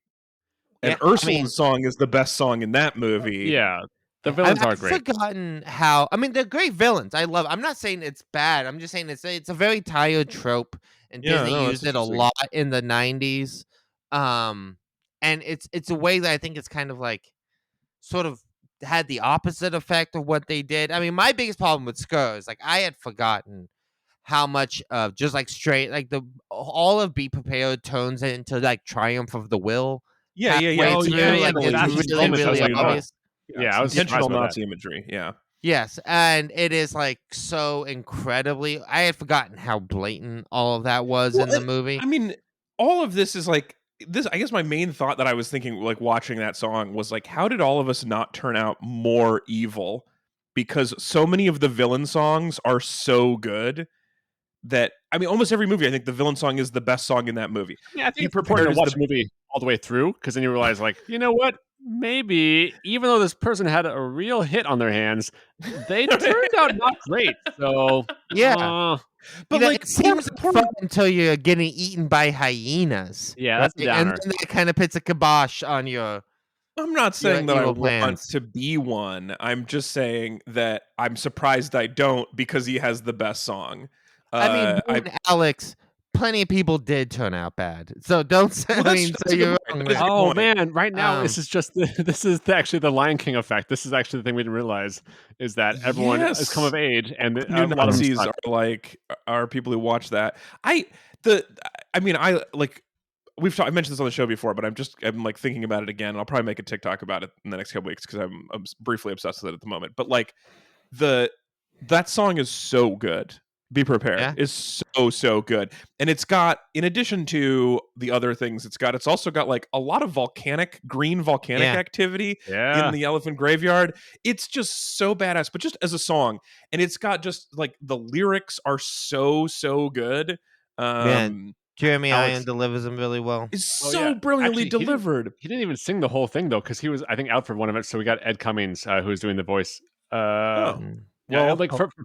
and Ursula's song is the best song in that movie. Yeah. The villains are great. I've forgotten how. I mean, they're great villains. I'm not saying it's bad. I'm just saying it's a very tired trope, and Disney used it a lot in the 90s. And it's a way that I think it's kind of like sort of had the opposite effect of what they did. I mean, my biggest problem with Scar is like I had forgotten how much of just like straight like all of Be Prepared turns into like Triumph of the Will. Yeah. Like it's really obvious. Yeah, I was intentional Nazi imagery. Yeah. Yes, and it is like so incredibly. I had forgotten how blatant all of that was in the movie. I mean, all of this is like this. I guess my main thought that I was thinking, like watching that song, was like, how did all of us not turn out more evil? Because so many of the villain songs are so good that I mean, almost every movie, I think the villain song is the best song in that movie. Yeah, I think it's important to watch a movie all the way through, because then you realize, like, you know what? Maybe even though this person had a real hit on their hands, they turned out not great. So Yeah. But like, it seems fun until you're getting eaten by hyenas. yeah, right? that's a downer. And then that kind of puts a kibosh on your. I'm not saying that I want plans. to be one. I'm just saying that I'm surprised I don't, because he has the best song. I mean, Alex, plenty of people did turn out bad. So don't say. You're wrong. Oh man, right now this is just actually the Lion King effect. This is actually the thing we didn't realize, is that everyone has come of age, and new Nazis are people who watch that. I mentioned this on the show before, but I'm like thinking about it again, and I'll probably make a TikTok about it in the next couple weeks, because I'm briefly obsessed with it at the moment. But like that song is so good. Be Prepared is so good, and it's got, in addition to the other things it's also got like a lot of green volcanic activity in the elephant graveyard. It's just so badass, but just as a song, and it's got just like the lyrics are so good. Jeremy Iron delivers them really well. It's so brilliantly delivered. He didn't even sing the whole thing though, because he was, I think, out for one of it. So we got Ed Cummings, who's doing the voice. For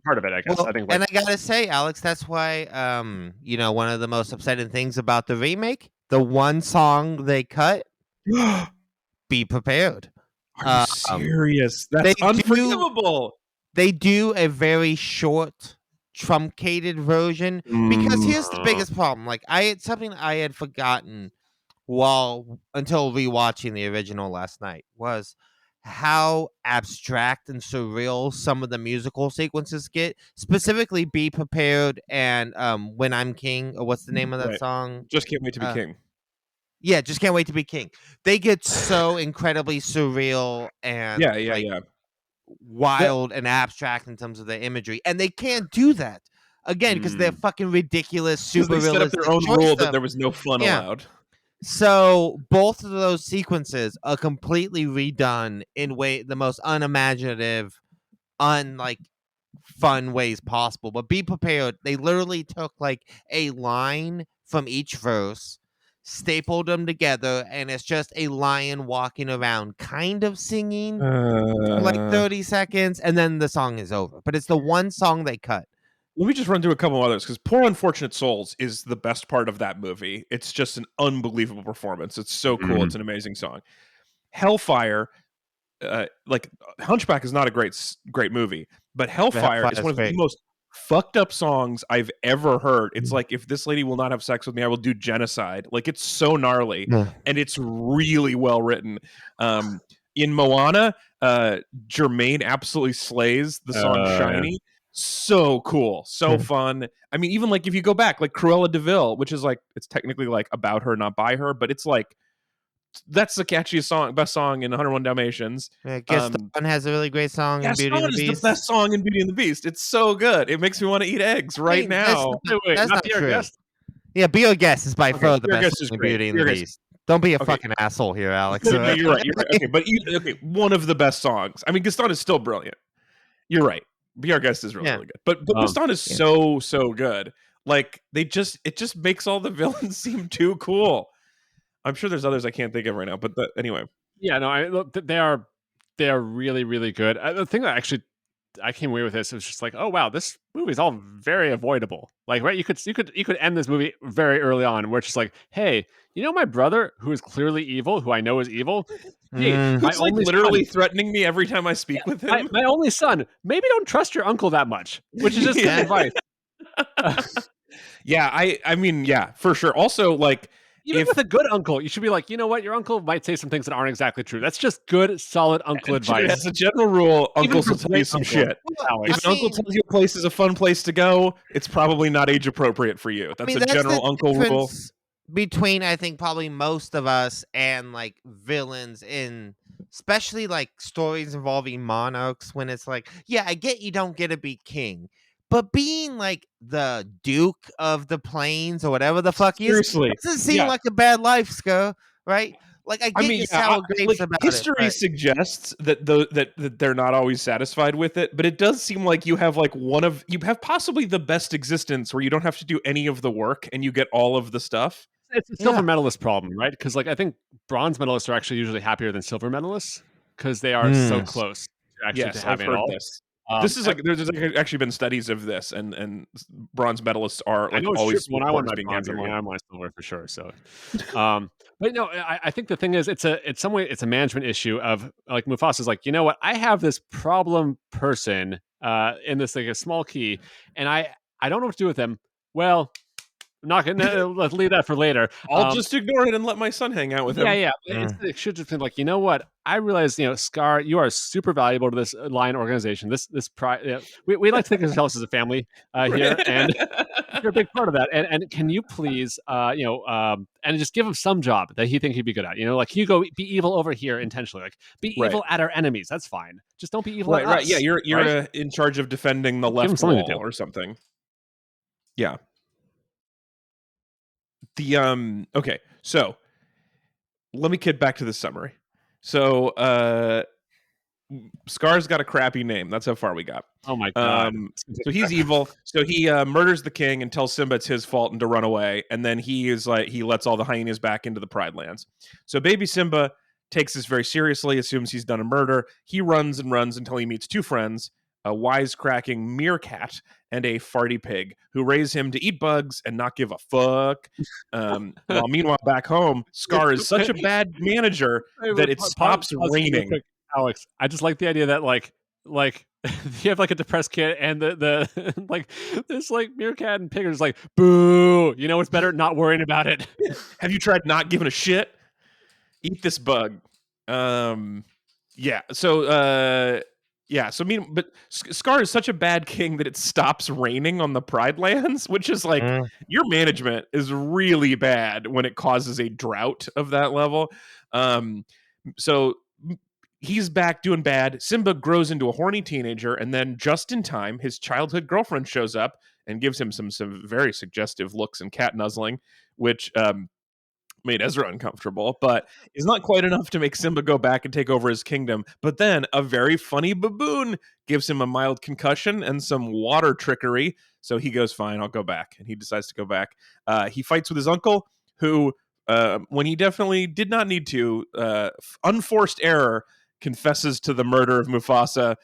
part of it, I guess. Well, I think. And I gotta say, Alex, that's why one of the most upsetting things about the remake, the one song they cut, Be Prepared. Are you serious? That's unforgivable. They do a very short, truncated version, because here's the biggest problem. Like, something I had forgotten until rewatching the original last night was how abstract and surreal some of the musical sequences get. Specifically, Be Prepared and When I'm King, or what's the name of that song? Just Can't Wait to Be King. Yeah, Just Can't Wait to Be King. They get so incredibly surreal and wild and abstract in terms of their imagery, and they can't do that again because they're fucking ridiculous, super realistic. Set up their own rule that there was no fun allowed. So both of those sequences are completely redone in the most unimaginative, fun ways possible. But Be Prepared, they literally took like a line from each verse, stapled them together, and it's just a lion walking around kind of singing for like 30 seconds, and then the song is over. But it's the one song they cut. Let me just run through a couple others, because Poor Unfortunate Souls is the best part of that movie. It's just an unbelievable performance. It's so cool. It's an amazing song. Hellfire, Hunchback is not a great movie, but Hellfire is one of the most fucked up songs I've ever heard. It's like, if this lady will not have sex with me, I will do genocide. Like, it's so gnarly, and it's really well written. In Moana, Jermaine absolutely slays the song Shiny. So cool, so fun. I mean, even like if you go back, like Cruella de Vil, which is like, it's technically like about her, not by her, but it's like, that's the catchiest song, best song in 101 Dalmatians. Yeah, Gaston has a really great song in Beauty and the Beast. Gaston is the best song in Beauty and the Beast. It's so good. It makes me want to eat eggs right now. That's not true. Yeah, Be Our Guest is by far the best song in Beauty and the Beast. Don't be a fucking asshole here, Alex. You're right. Okay, one of the best songs. I mean, Gaston is still brilliant. You're right. Be Our Guest is really good, but Gaston is so good. Like, it just makes all the villains seem too cool. I'm sure there's others I can't think of right now, but anyway. Yeah, no, they are really, really good. The thing that actually I came away with this, it was just like, oh wow, this movie is all very avoidable. Like, right, you could end this movie very early on, where it's just like, hey, you know, my brother, who is clearly evil, who I know is evil, who's like literally threatening me every time I speak with him. My only son, maybe don't trust your uncle that much, which is just good advice. I mean, for sure. Also, like, even with a good uncle, you should be like, you know what, your uncle might say some things that aren't exactly true. That's just good, solid uncle advice. As a general rule, uncles will tell you some shit. If an uncle tells you a place is a fun place to go, it's probably not age appropriate for you. That's a general uncle rule. Between, I think, probably most of us and like villains in, especially like stories involving monarchs, when it's like, yeah, I get you don't get to be king, but being like the Duke of the Plains or whatever the fuck Seriously, doesn't seem like a bad life, Sco, right? Like, I get sour grapes about history it. Suggests that that they're not always satisfied with it, but it does seem like you have like you have possibly the best existence where you don't have to do any of the work and you get all of the stuff. it's a silver medalist problem, right? Because like I think bronze medalists are actually usually happier than silver medalists because they are so close to I've having heard it all. this. This is like there's actually been studies of this, and bronze medalists are like always when I won my being bronze and happier. when I won my silver for sure. So, but no, I think the thing is, it's a management issue of like Mufasa's like, you know what, I have this problem person in this like a small key, and I don't know what to do with him. Well, I'm not gonna let's leave that for later. I'll just ignore it and let my son hang out with him. Yeah. It should just been like, you know what? I realize, Scar, you are super valuable to this lion organization. We like to think of ourselves as a family here, and you're a big part of that. And can you please, and just give him some job that he think he'd be good at? Like you go be evil over here intentionally, like be evil at our enemies. That's fine. Just don't be evil at us. Right. Yeah, you're in charge of defending the left wall or something. Yeah. Okay, so let me get back to the summary. So Scar's got a crappy name. That's how far we got. Oh my god. So he's evil. So he murders the king and tells Simba it's his fault and to run away. And then he lets all the hyenas back into the Pride Lands. So baby Simba takes this very seriously, assumes he's done a murder. He runs and runs until he meets two friends, a wisecracking meerkat and a farty pig, who raise him to eat bugs and not give a fuck. While meanwhile, back home, Scar is such a bad manager that it stops raining. Alex, I just like the idea that like you have like a depressed kid and the like this like meerkat and pig are just like, boo, you know what's better? Not worrying about it. Have you tried not giving a shit? Eat this bug. Yeah. So but Scar is such a bad king that it stops raining on the Pride Lands, which is like your management is really bad when it causes a drought of that level. So he's back doing bad. Simba grows into a horny teenager, and then just in time, his childhood girlfriend shows up and gives him some very suggestive looks and cat nuzzling, which made Ezra uncomfortable, but is not quite enough to make Simba go back and take over his kingdom. But then a very funny baboon gives him a mild concussion and some water trickery. So he goes, fine, I'll go back. And he decides to go back. He fights with his uncle, who, when he definitely did not need to, unforced error, confesses to the murder of Mufasa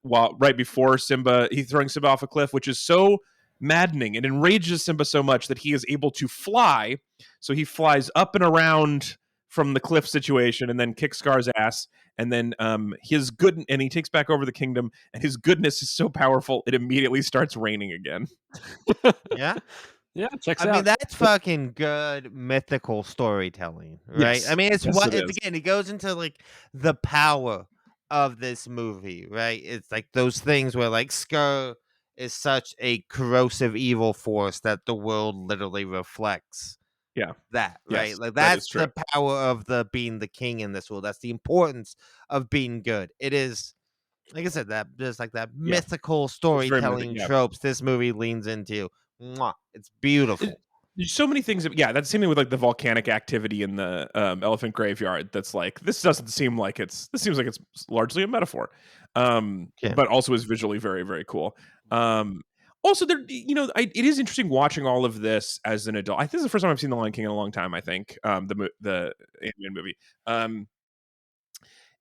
while right before he's throwing Simba off a cliff, which is so maddening. It enrages Simba so much that he is able to fly. So he flies up and around from the cliff situation and then kicks Scar's ass. And then and he takes back over the kingdom, and his goodness is so powerful it immediately starts raining again. Yeah. Yeah, checks out. I mean, that's fucking good mythical storytelling, right? Yes. I mean, it's again, it goes into like the power of this movie, right? It's like those things where like Scar is such a corrosive evil force that the world literally reflects. Yeah. That, right? Yes, like that's the power of being the king in this world. That's the importance of being good. It is, like I said, that there's like that mythical storytelling tropes this movie leans into. Mwah. It's beautiful. There's so many things. That's the same thing with like the volcanic activity in the elephant graveyard. That's like, this seems like it's largely a metaphor, but also is visually very, very cool. Also, there, it is interesting watching all of this as an adult. I think this is the first time I've seen The Lion King in a long time. I think the animated movie, and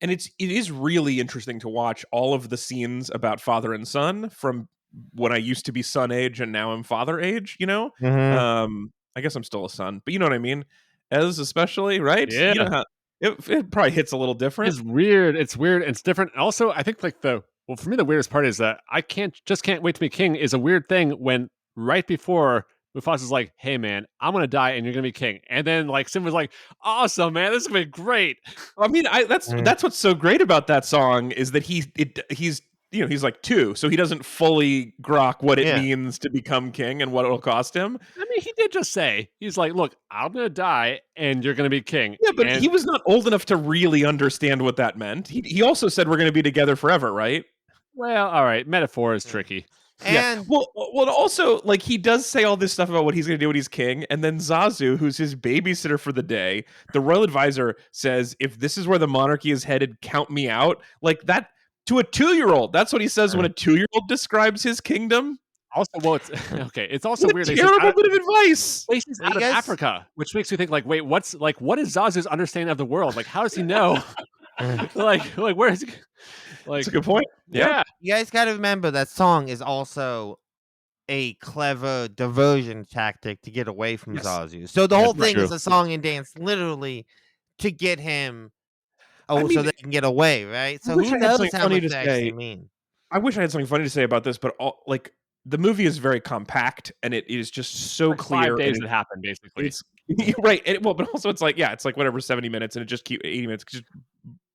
it is really interesting to watch all of the scenes about father and son from when I used to be son age and now I'm father age, I guess I'm still a son, but you know what I mean? As especially, right? Yeah. You know how it probably hits a little different. It's weird. It's different. Also, I think like for me, the weirdest part is that I can't wait to be king is a weird thing when right before Mufasa's like, hey man, I'm going to die and you're going to be king. And then like Simba's like, awesome, man, this is going to be great. I mean, that's what's so great about that song is that he's he's like 2, so he doesn't fully grok what it means to become king and what it'll cost him. I mean, he did just say, he's like, look, I'm going to die and you're going to be king. Yeah, but he was not old enough to really understand what that meant. He also said we're going to be together forever, right? Well, all right. Metaphor is tricky. And well, also, like, he does say all this stuff about what he's going to do when he's king, and then Zazu, who's his babysitter for the day, the royal advisor, says, if this is where the monarchy is headed, count me out. Like, that, to a 2-year-old, that's what he says when a 2-year-old describes his kingdom. Also, well, it's okay. It's also what weird. a terrible bit of advice. He's out of Africa, which makes me think like, wait, what is Zazu's understanding of the world? Like, how does he know? like where is he? Like, that's a good point. Yeah. You guys got to remember that song is also a clever diversion tactic to get away from Zazu. So the whole thing is a song and dance, literally, to get him. So they can get away, right? So who knows how much they actually mean? I wish I had something funny to say about this, but the movie is very compact and it is just so like clear. 5 days that happen, basically. It's right. But also it's like, it's like whatever, 70 minutes, and it just 80 minutes, just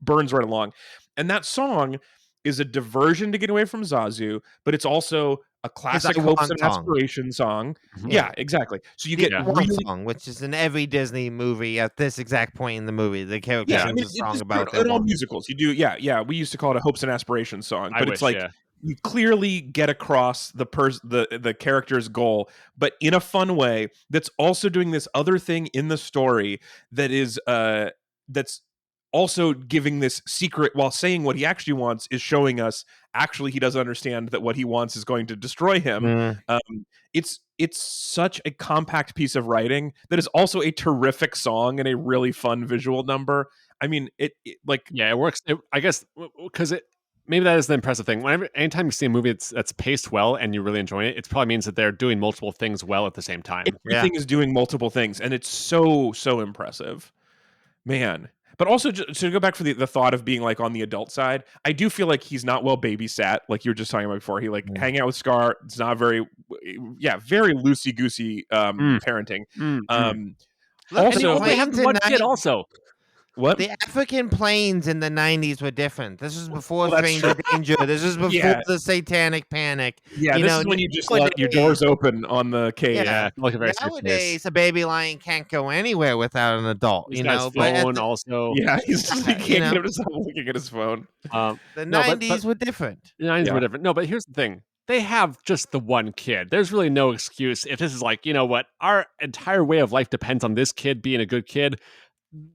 burns right along. And that song is a diversion to get away from Zazu, but it's also a classic hopes and aspiration song. Yeah, exactly. So you get one song, which is in every Disney movie at this exact point in the movie. The character sings a song about in all musicals. You do, yeah. We used to call it a hopes and aspiration song, but it's like you clearly get across the character's goal, but in a fun way. That's also doing this other thing in the story that is that's also giving this secret while saying what he actually wants is showing us actually he doesn't understand that what he wants is going to destroy him. It's such a compact piece of writing that is also a terrific song and a really fun visual number. I mean, it works. I guess because maybe that is the impressive thing. Anytime you see a movie that's paced well and you really enjoy it, it probably means that they're doing multiple things well at the same time. Everything is doing multiple things, and it's so impressive, man. But also, to go back for the thought of being like on the adult side, I do feel like he's not well babysat. Like you were just talking about before, he hanging out with Scar. It's not very, very loosey goosey parenting. Also, they have one kid. Also, what? The African plains in the 90s were different. This was before Stranger Danger. This was before the Satanic Panic. Yeah, this is when you just let your doors open on the cave. Yeah, like a very nowadays a baby lion can't go anywhere without an adult. He's phone also. Yeah, he can't get him to stop looking at his phone. The 90s were different. The 90s were different. No, but here's the thing. They have just the one kid. There's really no excuse if this is like, you know what, our entire way of life depends on this kid being a good kid.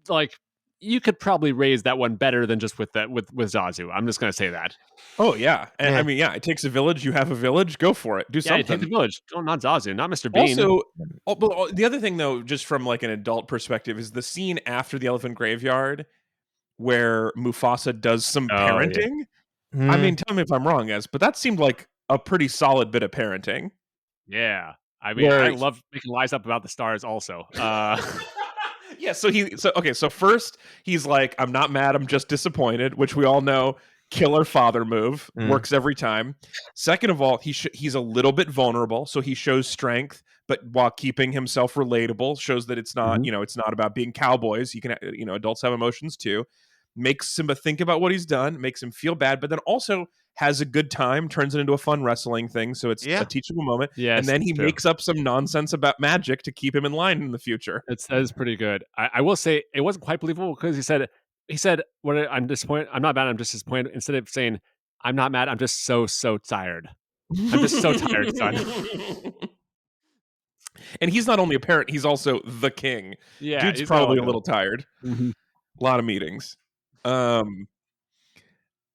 Like, you could probably raise that one better than just with Zazu. I'm just going to say that. Oh, yeah. And I mean, it takes a village. You have a village. Go for it. Do something. It takes a village. Oh, not Zazu, not Mr. Bean. Also, the other thing, though, just from like an adult perspective, is the scene after the elephant graveyard where Mufasa does some parenting. Yeah. I mean, tell me if I'm wrong, guys, but that seemed like a pretty solid bit of parenting. Yeah. I mean, I love making lies up about the stars also. Yeah, so first he's like, I'm not mad, I'm just disappointed, which we all know, killer father move, works every time. Second of all, he's a little bit vulnerable, so he shows strength, but while keeping himself relatable, shows that it's not, it's not about being cowboys. You can, adults have emotions too. Makes Simba think about what he's done, makes him feel bad, but then also has a good time, turns it into a fun wrestling thing, so it's a teachable moment. Yes, and then he makes up some nonsense about magic to keep him in line in the future. That is pretty good. I will say it wasn't quite believable because he said, "What? I'm disappointed. I'm not mad. I'm just disappointed." Instead of saying, "I'm not mad. I'm just so tired. I'm just so tired, son." And he's not only a parent; he's also the king. Yeah, dude's probably a little tired. A lot of meetings.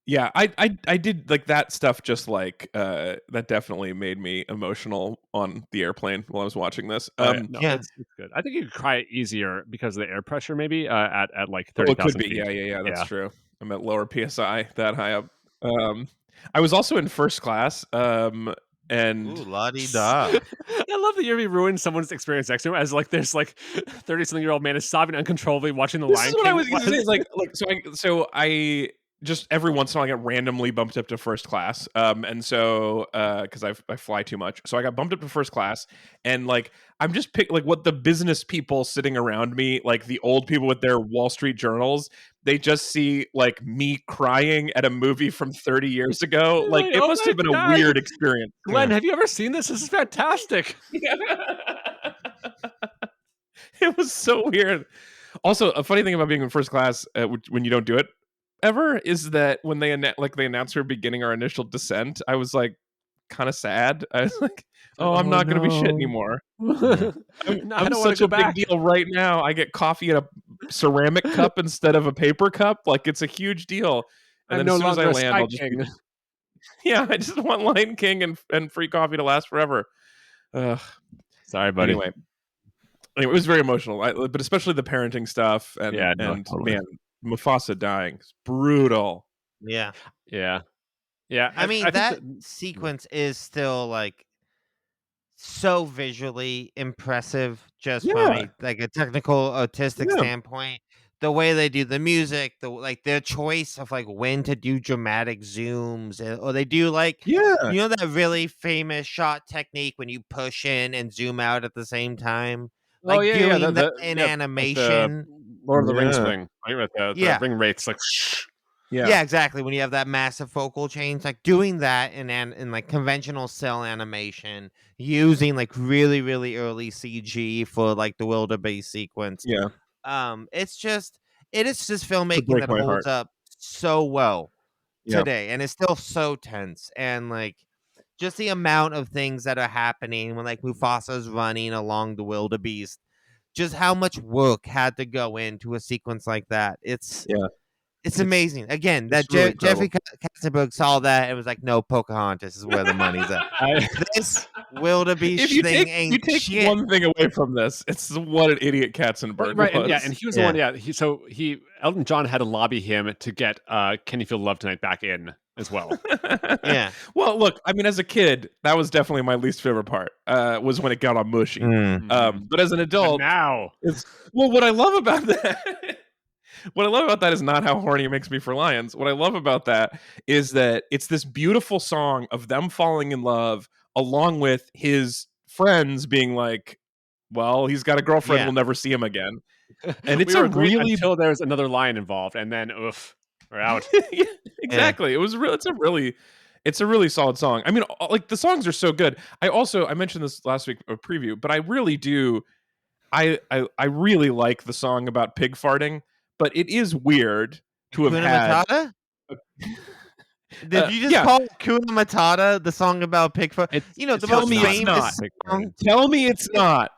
Yeah, I did like that stuff. Just like that definitely made me emotional on the airplane while I was watching this. It's good. I think you could cry easier because of the air pressure, maybe at like 30,000 feet. Yeah, that's true. I'm at lower PSI that high up. I was also in first class. And la-di-da. I love that you ruined someone's experience next to him as like there's like 30-something-year-old man is sobbing uncontrollably watching the Lion King. This is what I was going to say. It's like I just every once in a while I get randomly bumped up to first class. And so because I fly too much, so I got bumped up to first class, and like I'm just like what the business people sitting around me, like the old people with their Wall Street journals, they just see like me crying at a movie from 30 years ago. Like it must have been a weird experience. Glenn, have you ever seen this? This is fantastic. It was so weird. Also, a funny thing about being in first class when you don't do it ever is that when they announced we're beginning our initial descent, I was like kind of sad. I was like, I'm not going to be shit anymore. I'm such a big deal right now. I get coffee in a ceramic cup instead of a paper cup. Like it's a huge deal. And then as soon as I land, I'll just Yeah, I just want Lion King and free coffee to last forever. Sorry, buddy. Anyway, it was very emotional, but especially the parenting stuff and totally. man, Mufasa dying is brutal. Yeah. I mean, think that sequence is still like so visually impressive, just from a technical artistic standpoint. The way they do the music, their choice of like when to do dramatic zooms, or they do that really famous shot technique when you push in and zoom out at the same time. Doing that in animation. Lord of the Rings thing, right? With the ring wraiths, like. Yeah, exactly. When you have that massive focal change, like doing that in like conventional cell animation, using like really, really early CG for like the wildebeest sequence. Yeah. It is just filmmaking that holds up so well today, and it's still so tense, and like just the amount of things that are happening when like Mufasa's running along the wildebeest, just how much work had to go into a sequence like that. It's amazing. Again, that really Jeffrey Katzenberg saw that and was like, "No, Pocahontas is where the money's at." This wildebeest thing ain't you take shit. one thing away from this, it's what an idiot Katzenberg right, was. and he was the one. Elton John had to lobby him to get "Can You Feel Love Tonight" back in as well. Yeah. Well, look, I mean, as a kid, that was definitely my least favorite part. Was when it got all mushy. But as an adult, now what I love about that. What I love about that is not how horny it makes me for lions. What I love about that is that it's this beautiful song of them falling in love, along with his friends being like, well, he's got a girlfriend, we'll never see him again. And it's until there's another lion involved, and then we're out. Yeah, exactly. It's a really solid song. I mean, like the songs are so good. I mentioned this last week, a preview, but I really do. I really like the song about pig farting. But it is weird to have had. Matata? Did you just call Kuna Matata the song about pig fart? Tell me it's not. Tell me it's not.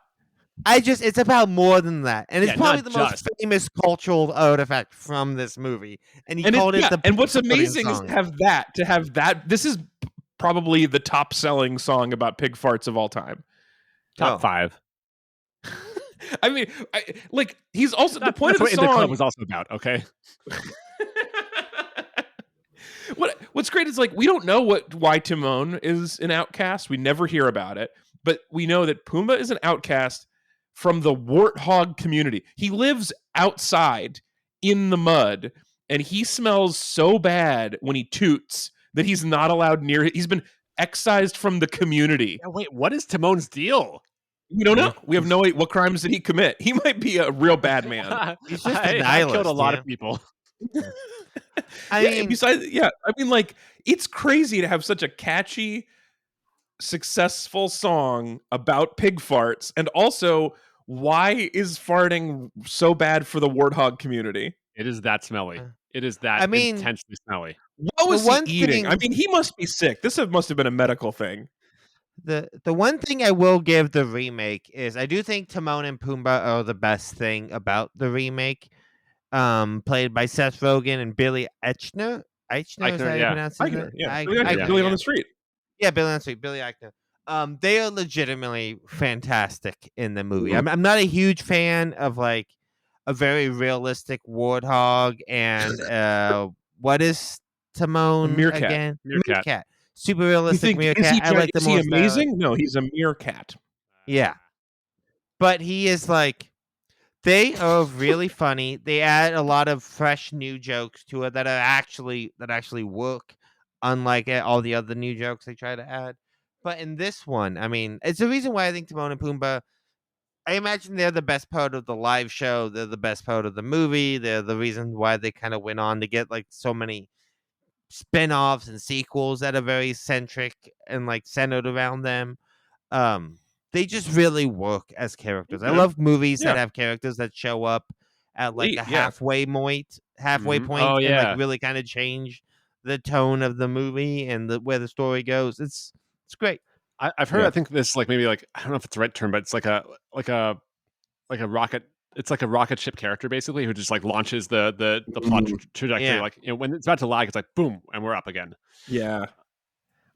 It's about more than that, and it's probably the most famous cultural artifact from this movie. And you called it the. And what's amazing is to have that. This is probably the top-selling song about pig farts of all time. Top 5. I mean, he's also the point of the song. The club was also about. Okay. What's great is like we don't know why Timon is an outcast. We never hear about it, but we know that Pumbaa is an outcast from the warthog community. He lives outside in the mud, and he smells so bad when he toots that he's not allowed near it. He's been excised from the community. Yeah, wait, what is Timon's deal? We don't know. We have no idea. What crimes did he commit? He might be a real bad man. He's just a nihilist. Killed a lot of people. I mean, like, it's crazy to have such a catchy, successful song about pig farts, and also, why is farting so bad for the warthog community? It is that smelly. It is that intensely smelly. What was he eating? I mean, he must be sick. This must have been a medical thing. The one thing I will give the remake is I do think Timon and Pumbaa are the best thing about the remake. Played by Seth Rogen and Billy Eichner. Eichner, is that how you pronounce it? Billy on the Street. Yeah, Billy on the Street. Billy Eichner. They are legitimately fantastic in the movie. I'm not a huge fan of like a very realistic warthog and what is Timon again? Meerkat. Super realistic meerkat. I like the most. Is he amazing? No, he's a meerkat. Yeah, but he is like. They are really funny. They add a lot of fresh new jokes to it that actually work, unlike all the other new jokes they try to add. But in this one, I mean, it's the reason why I think Timon and Pumbaa. I imagine they're the best part of the live show. They're the best part of the movie. They're the reason why they kind of went on to get like so many spin-offs and sequels that are very centric and like centered around them. They just really work as characters. I love movies that have characters that show up at like the halfway point, and like really kind of change the tone of the movie and where the story goes. It's great. I've heard. I think this like maybe like I don't know if it's the right term, but it's like a rocket. It's like a rocket ship character basically who just like launches the plot trajectory. Like when it's about to lag, it's like boom, and we're up again. Yeah.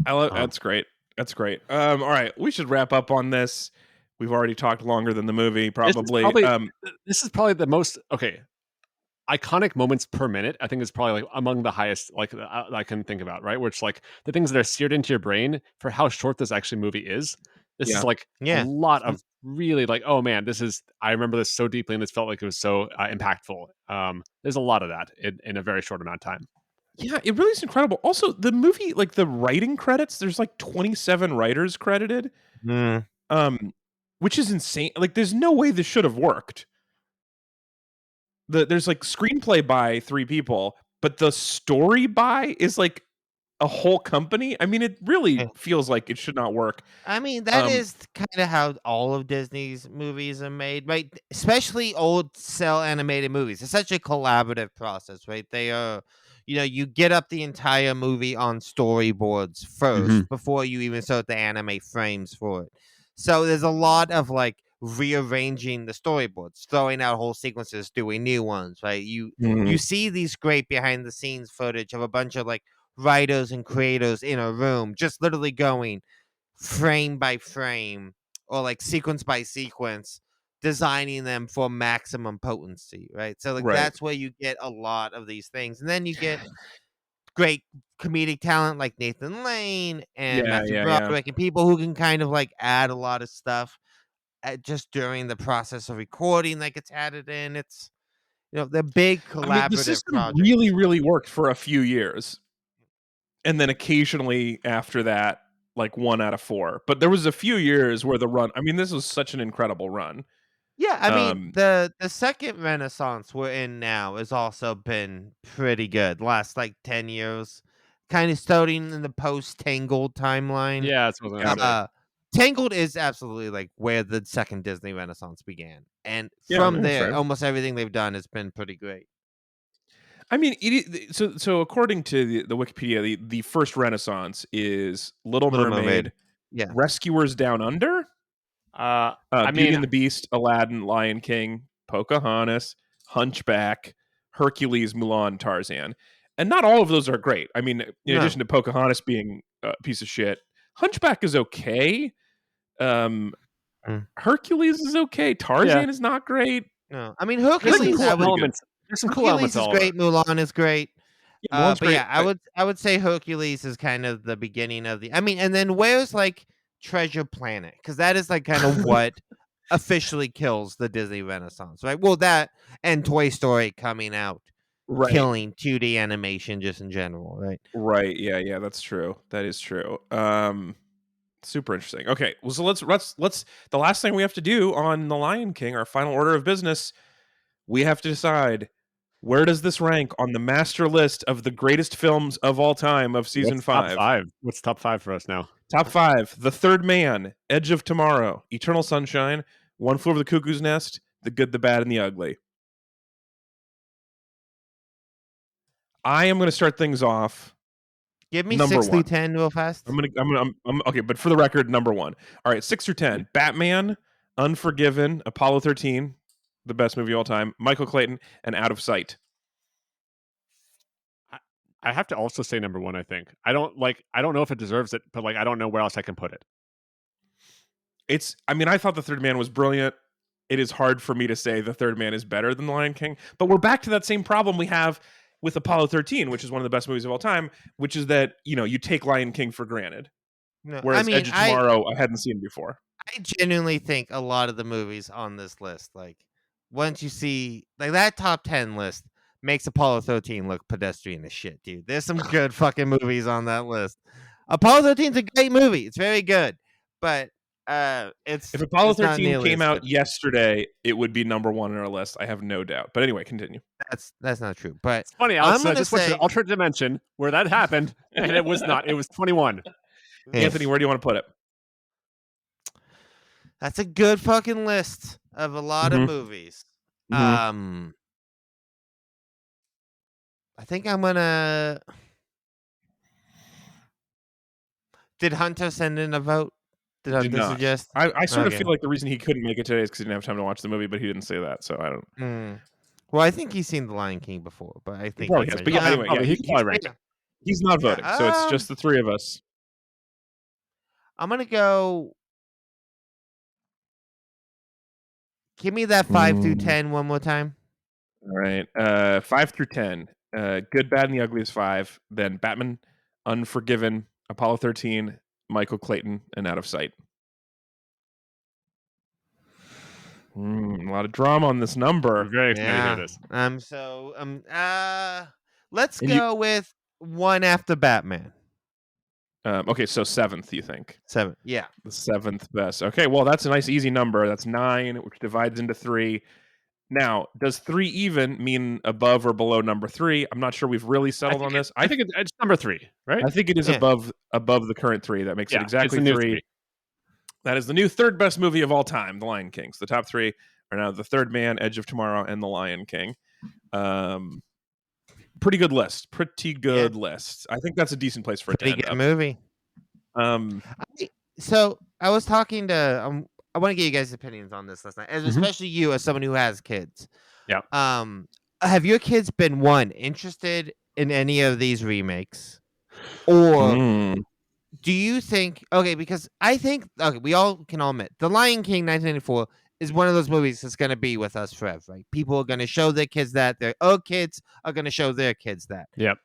I love that's great. That's great. All right, we should wrap up on this. We've already talked longer than the movie, probably. This is probably the most iconic moments per minute. I think is probably like among the highest I can think about, right? Where it's like the things that are seared into your brain for how short this actually movie is. This is like a lot of really like, oh man, I remember this so deeply, and this felt like it was so impactful. There's a lot of that in a very short amount of time. Yeah, it really is incredible. Also, the movie, like the writing credits, there's like 27 writers credited, which is insane. Like, there's no way this should have worked. There's like screenplay by 3 people, but the story by is like a whole company. I mean, it really feels like it should not work. I mean, that is kind of how all of Disney's movies are made, right? Especially old cell animated movies. It's such a collaborative process, right? They are, you get up the entire movie on storyboards first before you even start to animate frames for it. So there's a lot of like rearranging the storyboards, throwing out whole sequences, doing new ones, right? You see these great behind the scenes footage of a bunch of like writers and creators in a room just literally going frame by frame or like sequence by sequence, designing them for maximum potency, right? So like that's where you get a lot of these things, and then you get great comedic talent like Nathan Lane and Matthew Broderick and people who can kind of like add a lot of stuff just during the process of recording that gets added in. It's the big collaborative the system project really, really worked for a few years. And then occasionally after that, like 1 out of 4. But there was a few years where the run, I mean, this was such an incredible run. Yeah, I mean, the second renaissance we're in now has also been pretty good. Last like 10 years, kind of starting in the post-Tangled timeline. Yeah, that's what I was gonna say. Tangled is absolutely like where the second Disney Renaissance began, and from there, almost everything they've done has been pretty great. I mean, so according to the Wikipedia, the first Renaissance is Little Mermaid, Rescuers Down Under, Beauty and the Beast, Aladdin, Lion King, Pocahontas, Hunchback, Hercules, Mulan, Tarzan. And not all of those are great. I mean, in addition to Pocahontas being a piece of shit, Hunchback is okay. Hercules is okay. Tarzan is not great. No, I mean Hercules. There's some cool elements. Hercules is great. Mulan is great. But great, I would say Hercules is kind of the beginning of the. I mean, and then where's like Treasure Planet? Because that is like kind of what officially kills the Disney Renaissance, right? Well, that and Toy Story coming out, killing 2D animation just in general, right? Right. Yeah. That's true. That is true. Super interesting. Okay. Well, so let's. The last thing we have to do on The Lion King, our final order of business, we have to decide. Where does this rank on the master list of the greatest films of all time of season 5? Top 5? What's top 5 for us now? Top 5: The Third Man, Edge of Tomorrow, Eternal Sunshine, One Flew Over the Cuckoo's Nest, The Good, the Bad, and the Ugly. I am going to start things off. Give me 6 through 10 real fast. I'm okay, but for the record, number 1. All right, 6 through 10. Batman, Unforgiven, Apollo 13. The best movie of all time, Michael Clayton, and Out of Sight. I have to also say number 1. I think I don't know if it deserves it, but like I don't know where else I can put it. I thought The Third Man was brilliant. It is hard for me to say The Third Man is better than The Lion King, but we're back to that same problem we have with Apollo 13, which is one of the best movies of all time, which is that you take Lion King for granted. No, whereas Edge of Tomorrow I hadn't seen before. I genuinely think a lot of the movies on this list, like once you see like that top 10 list makes Apollo 13 look pedestrian as shit, dude. There's some good fucking movies on that list. Apollo 13 is a great movie. It's very good. But if Apollo 13 came out yesterday, it would be number 1 on our list. I have no doubt. But anyway, continue. That's not true. But it's funny, Alex, I just went to the alternate dimension where that happened, and it was not. It was 21. Anthony, where do you want to put it? That's a good fucking list of a lot of movies. I think I'm gonna. Did Hunter send in a vote? Did Hunter suggest? I sort of feel like the reason he couldn't make it today is because he didn't have time to watch the movie, but he didn't say that, so I don't. Well, I think he's seen The Lion King before, but I think he probably has. But anyway, he's not voting, so it's just the 3 of us. I'm gonna go. Give me that 5 through 10 one more time. All right. 5 through 10. Good, Bad, and the Ugly is 5. Then Batman, Unforgiven, Apollo 13, Michael Clayton, and Out of Sight. A lot of drama on this number. I'm very excited to hear this. Let's And go with one after Batman. Okay, so 7th, you think? 7. Yeah. The 7th best. Okay, well, that's a nice easy number. That's 9, which divides into 3. Now, does 3 even mean above or below number 3? I'm not sure we've really settled on this. I think it's number 3, right? I think it is above the current 3. That makes it exactly 3. That is the new third best movie of all time, The Lion King. So the top 3 are now The Third Man, Edge of Tomorrow, and The Lion King. Pretty good list. List. I think that's a decent place for it to end up. Movie. So I was talking to I want to get you guys' opinions on this last night, especially you as someone who has kids. Yeah. Have your kids been interested in any of these remakes, or do you think? Okay, because I think we can all admit The Lion King 1994 is one of those movies that's going to be with us forever. Right? People are going to show their kids that. Their kids are going to show their kids that. Yep.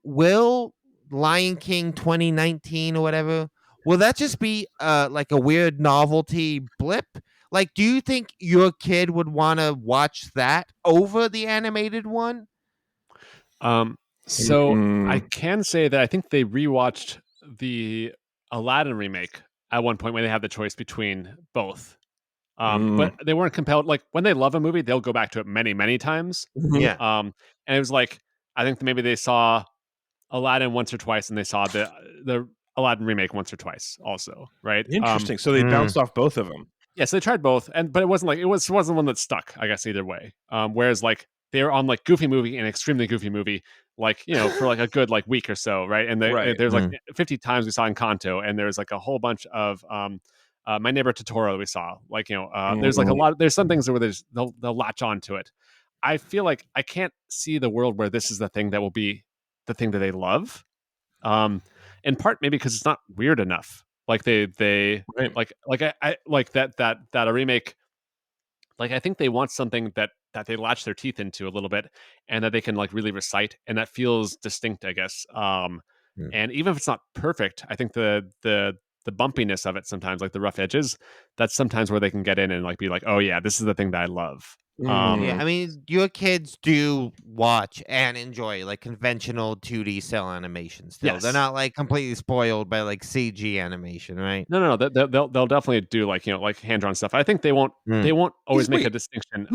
Will Lion King 2019 or whatever? Will that just be like a weird novelty blip? Like, do you think your kid would want to watch that over the animated one? So I can say that I think they rewatched the Aladdin remake at one point when they had the choice between both. But they weren't compelled. Like when they love a movie, they'll go back to it many, many times. Yeah. And it was like I think maybe they saw Aladdin once or twice, and they saw the Aladdin remake once or twice, also, right? Interesting. So they bounced off both of them. Yeah, so they tried both, but it wasn't like it wasn't one that stuck. I guess either way. Whereas like they were on like Goofy Movie and Extremely Goofy Movie, like for like a good like week or so, right? And there's like 50 times we saw Encanto, and there's like a whole bunch of My Neighbor Totoro that we saw. Like there's like a lot. There's some things where they'll latch on to it. I feel like I can't see the world where this is the thing that will be the thing that they love. In part maybe because it's not weird enough. Like they like I like that a remake. Like I think they want something that they latch their teeth into a little bit, and that they can like really recite, and that feels distinct, I guess. And even if it's not perfect, I think the bumpiness of it sometimes, like the rough edges, that's sometimes where they can get in and like be like, oh yeah, this is the thing that I love. Yeah, I mean, your kids do watch and enjoy like conventional 2D cell animation. Still, Yes. They're not like completely spoiled by like CG animation, right? No. They'll definitely do like like hand drawn stuff. I think they won't always make a distinction.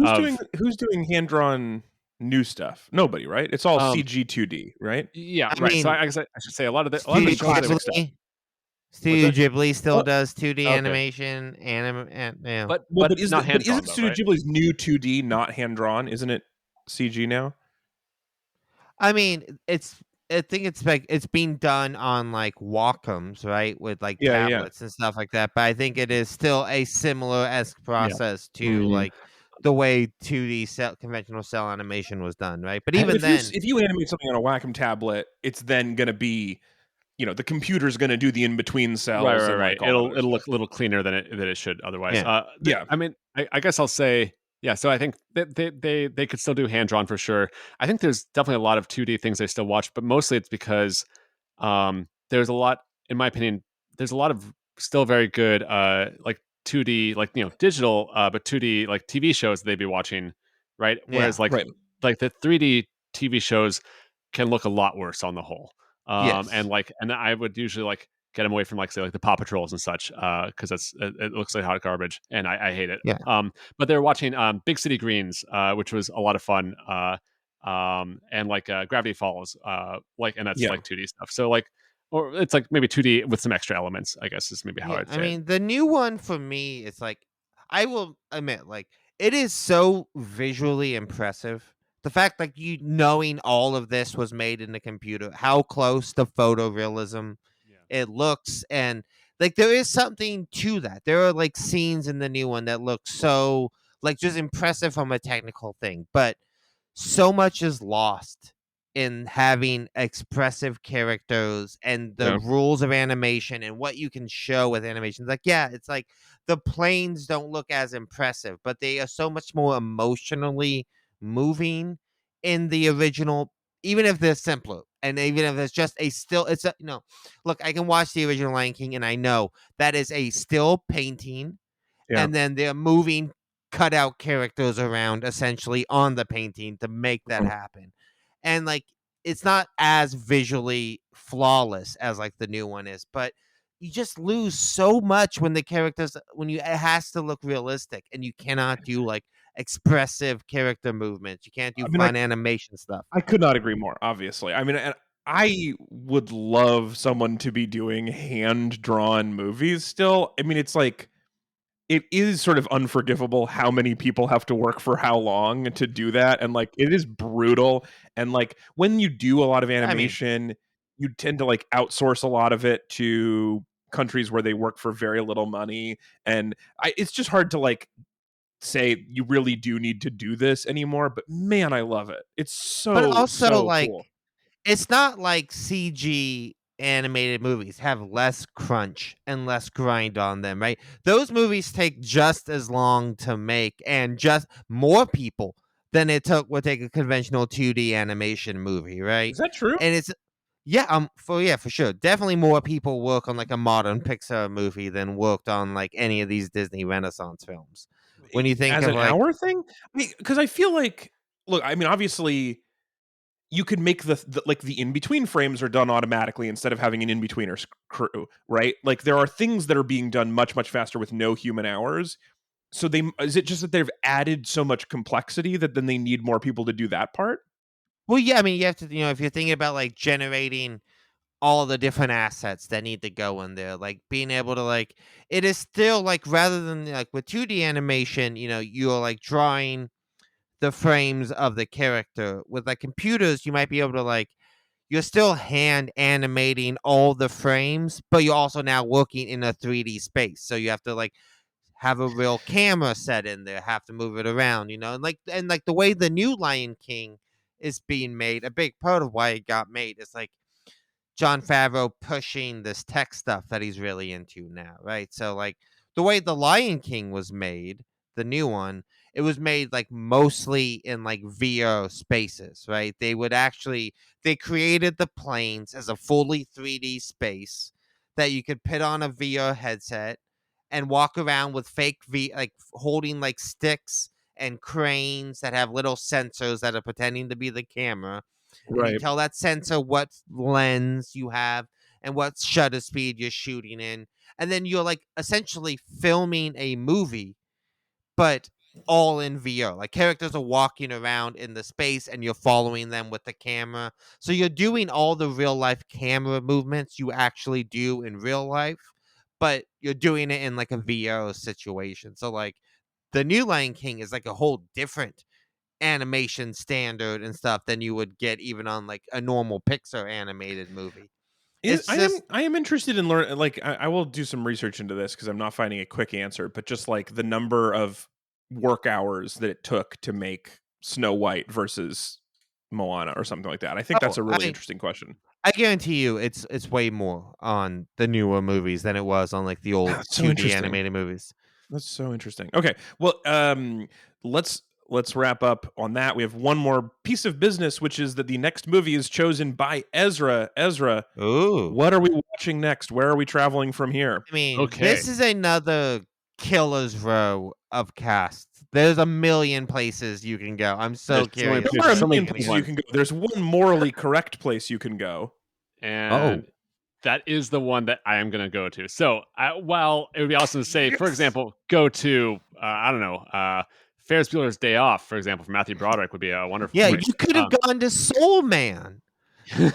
Who's doing hand drawn new stuff? Nobody, right? It's all CG 2D, right? Yeah, I right. mean, so I guess I should say a lot of the shows Studio Ghibli still does 2D animation, yeah. But isn't Studio Ghibli's new 2D not hand drawn? Isn't it CG now? I mean, I think it's like it's being done on like Wacom's, right, with like tablets and stuff like that. But I think it is still a similar-esque process to like the way 2D conventional cell animation was done, right? But even if you animate something on a Wacom tablet, it's then going to be, the computer's going to do the in-between cells. Right. Like it'll look a little cleaner than it should otherwise. Yeah. I mean, I guess I'll say, yeah. So I think that they could still do hand drawn for sure. I think there's definitely a lot of 2D things they still watch, but mostly it's because there's a lot, in my opinion, there's a lot of still very good like 2D, like digital, but 2D like TV shows that they'd be watching, right? Whereas like the 3D TV shows can look a lot worse on the whole. And I would usually like get them away from like say like the Paw Patrols and such, because it looks like hot garbage and I hate it. Yeah. But they're watching Big City Greens, which was a lot of fun. And like Gravity Falls, and that's like 2D stuff. So like, or it's like maybe 2D with some extra elements, I guess is maybe how I'd say. I mean, the new one for me, it's like I will admit, like it is so visually impressive. The fact, like, knowing all of this was made in the computer, how close to photorealism it looks, and like there is something to that. There are like scenes in the new one that look so like just impressive from a technical thing, but so much is lost in having expressive characters and the rules of animation and what you can show with animation. Like, yeah, it's like the planes don't look as impressive, but they are so much more emotionally moving in the original, even if they're simpler. And even if it's just it's a, look, I can watch the original Lion King and I know that is a still painting, and then they're moving cutout characters around essentially on the painting to make that happen. And like, it's not as visually flawless as like the new one is, but you just lose so much when the characters, it has to look realistic, and you cannot do like expressive character movements. You can't do fun animation stuff. I could not agree more, obviously. I mean, and I would love someone to be doing hand-drawn movies still. I mean, it's like, it is sort of unforgivable how many people have to work for how long to do that, and like, it is brutal. And like, when you do a lot of animation, you tend to like outsource a lot of it to countries where they work for very little money, and it's just hard to like say you really do need to do this anymore. But man, I love it. It's But also, so like, cool. It's not like CG animated movies have less crunch and less grind on them, right? Those movies take just as long to make and just more people than would take a conventional 2D animation movie, right? Is that true? And it's for sure. Definitely more people work on like a modern Pixar movie than worked on like any of these Disney Renaissance films. When you think as of an like hour thing, because I feel like, look, I mean, obviously, you could make the like the in between frames are done automatically instead of having an in betweener crew, right? Like, there are things that are being done much faster with no human hours. So is it just that they've added so much complexity that then they need more people to do that part? Well, yeah, I mean, you have to, if you're thinking about like generating all the different assets that need to go in there, like being able to like, it is still like, rather than like with 2D animation, you're like drawing the frames of the character. With like computers, you might be able to like, you're still hand animating all the frames, but you're also now working in a 3D space. So you have to like have a real camera set in there, have to move it around, and like the way the new Lion King is being made, a big part of why it got made is like Jon Favreau pushing this tech stuff that he's really into now, right? So like the way the Lion King was made, the new one, it was made like mostly in like VR spaces, right? They created the planes as a fully 3D space that you could put on a VR headset and walk around with like holding like sticks and cranes that have little sensors that are pretending to be the camera, and you Right. tell that sensor what lens you have and what shutter speed you're shooting in, and then you're like essentially filming a movie, but all in VR. Like, characters are walking around in the space and you're following them with the camera, so you're doing all the real life camera movements you actually do in real life, but you're doing it in like a VR situation. So like the new Lion King is like a whole different animation standard and stuff than you would get even on like a normal Pixar animated movie. I am interested in learning. Like, I will do some research into this because I'm not finding a quick answer. But just like the number of work hours that it took to make Snow White versus Moana or something like that. I think that's a really interesting question. I guarantee you, it's way more on the newer movies than it was on like the old 2D animated movies. That's so interesting. Okay, well, let's wrap up on that. We have one more piece of business, which is that the next movie is chosen by Ezra. Ezra, ooh, what are we watching next? Where are we traveling from here? I mean, this is another killer's row of casts. There's a million places you can go. I'm so curious. There are a million places you can go. There's one morally correct place you can go. And that is the one that I am going to go to. So, while it would be awesome to say, for example, go to, I don't know, Ferris Bueller's Day Off, for example, from Matthew Broderick would be a wonderful place. You could have gone to Soul Man. Dude,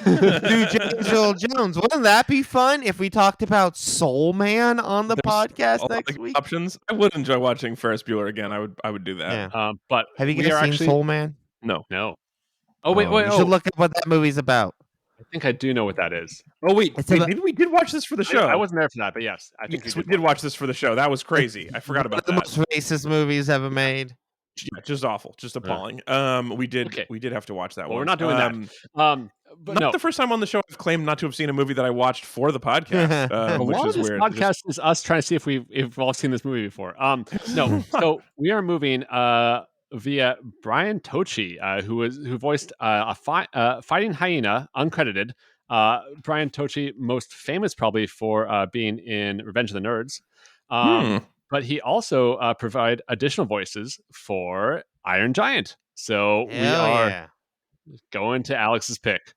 James Earl Jones. Wouldn't that be fun if we talked about Soul Man on the podcast next week? Options. I would enjoy watching Ferris Bueller again. I would do that. Yeah. But have you guys seen Soul Man? No. Oh wait. You should look up what that movie's about. I think I do know what that is. Oh wait, maybe we did watch this for the show. I wasn't there for that, but yes, I think we did watch this for the show. That was crazy. I forgot about that. The most racist movies ever made. just awful, just appalling. We did have to watch that one. We're not doing that. But not no. the first time on the show I've claimed not to have seen a movie that I watched for the podcast, a which lot is of this weird. podcast is us trying to see if we've all seen this movie before. No, so we are moving via Brian Tochi, who voiced a fighting hyena, uncredited. Brian Tochi, most famous probably for being in Revenge of the Nerds. But he also provide additional voices for Iron Giant. So we are going to Alex's pick.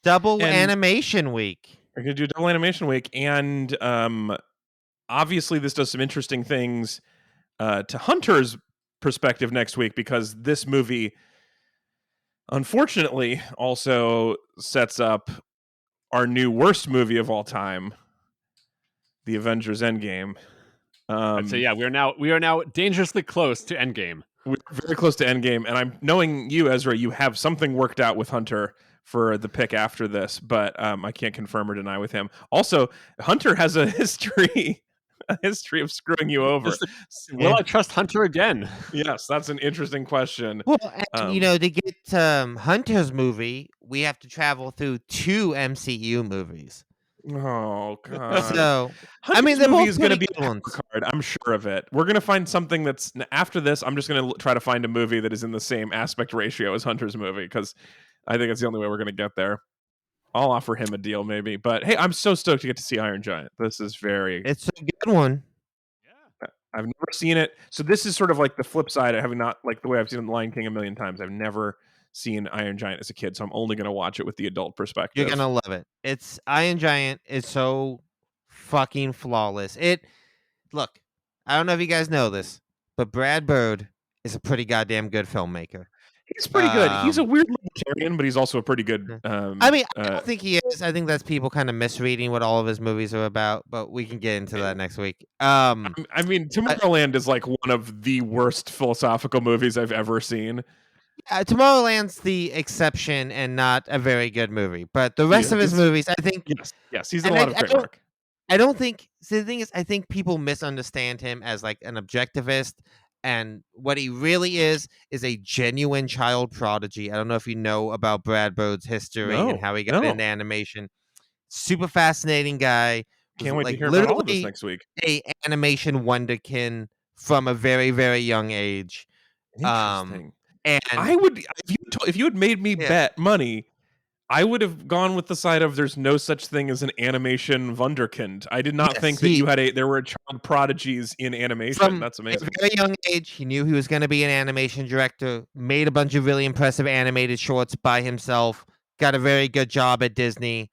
Double animation week. We're going to do double animation week. And obviously this does some interesting things to Hunter's perspective next week, because this movie, unfortunately, also sets up our new worst movie of all time, The Avengers Endgame. I'd say, we are now dangerously close to Endgame. We're very close to Endgame, and I'm knowing you, Ezra, you have something worked out with Hunter for the pick after this, but I can't confirm or deny with him. Also, Hunter has a history of screwing you over. Will I trust Hunter again? Yes, that's an interesting question. Well, and, to get Hunter's movie, we have to travel through 2 MCU movies. Oh God! So Hunter's the movie is going to be a card. I'm sure of it. We're going to find something that's after this. I'm just going to try to find a movie that is in the same aspect ratio as Hunter's movie, because I think it's the only way we're going to get there. I'll offer him a deal, maybe. But hey, I'm so stoked to get to see Iron Giant. This is it's a good one. Yeah, I've never seen it, so this is sort of like the flip side of having not, like, the way I've seen The Lion King a million times. I've never seen Iron Giant as a kid, so I'm only going to watch it with the adult perspective. You're gonna love it. It's Iron Giant is so fucking flawless. Look, I don't know if you guys know this, but Brad Bird is a pretty goddamn good filmmaker. He's pretty good. He's a weird libertarian, but he's also a pretty good. I don't think he is. I think that's people kind of misreading what all of his movies are about, but we can get into that next week. Tomorrowland is like one of the worst philosophical movies I've ever seen. Tomorrowland's the exception and not a very good movie, but the rest of his movies, I think. Yes, he's a lot of great work. I don't think. So the thing is, I think people misunderstand him as like an objectivist, and what he really is a genuine child prodigy. I don't know if you know about Brad Bird's history and how he got into animation. Super fascinating guy. Can't wait to hear about all of this next week. A animation wonderkin from a very, very young age. Interesting. And I would, if you had made me bet money, I would have gone with the side of there's no such thing as an animation wunderkind. I did not think that there were child prodigies in animation. That's amazing. At a very young age, he knew he was going to be an animation director, made a bunch of really impressive animated shorts by himself, got a very good job at Disney,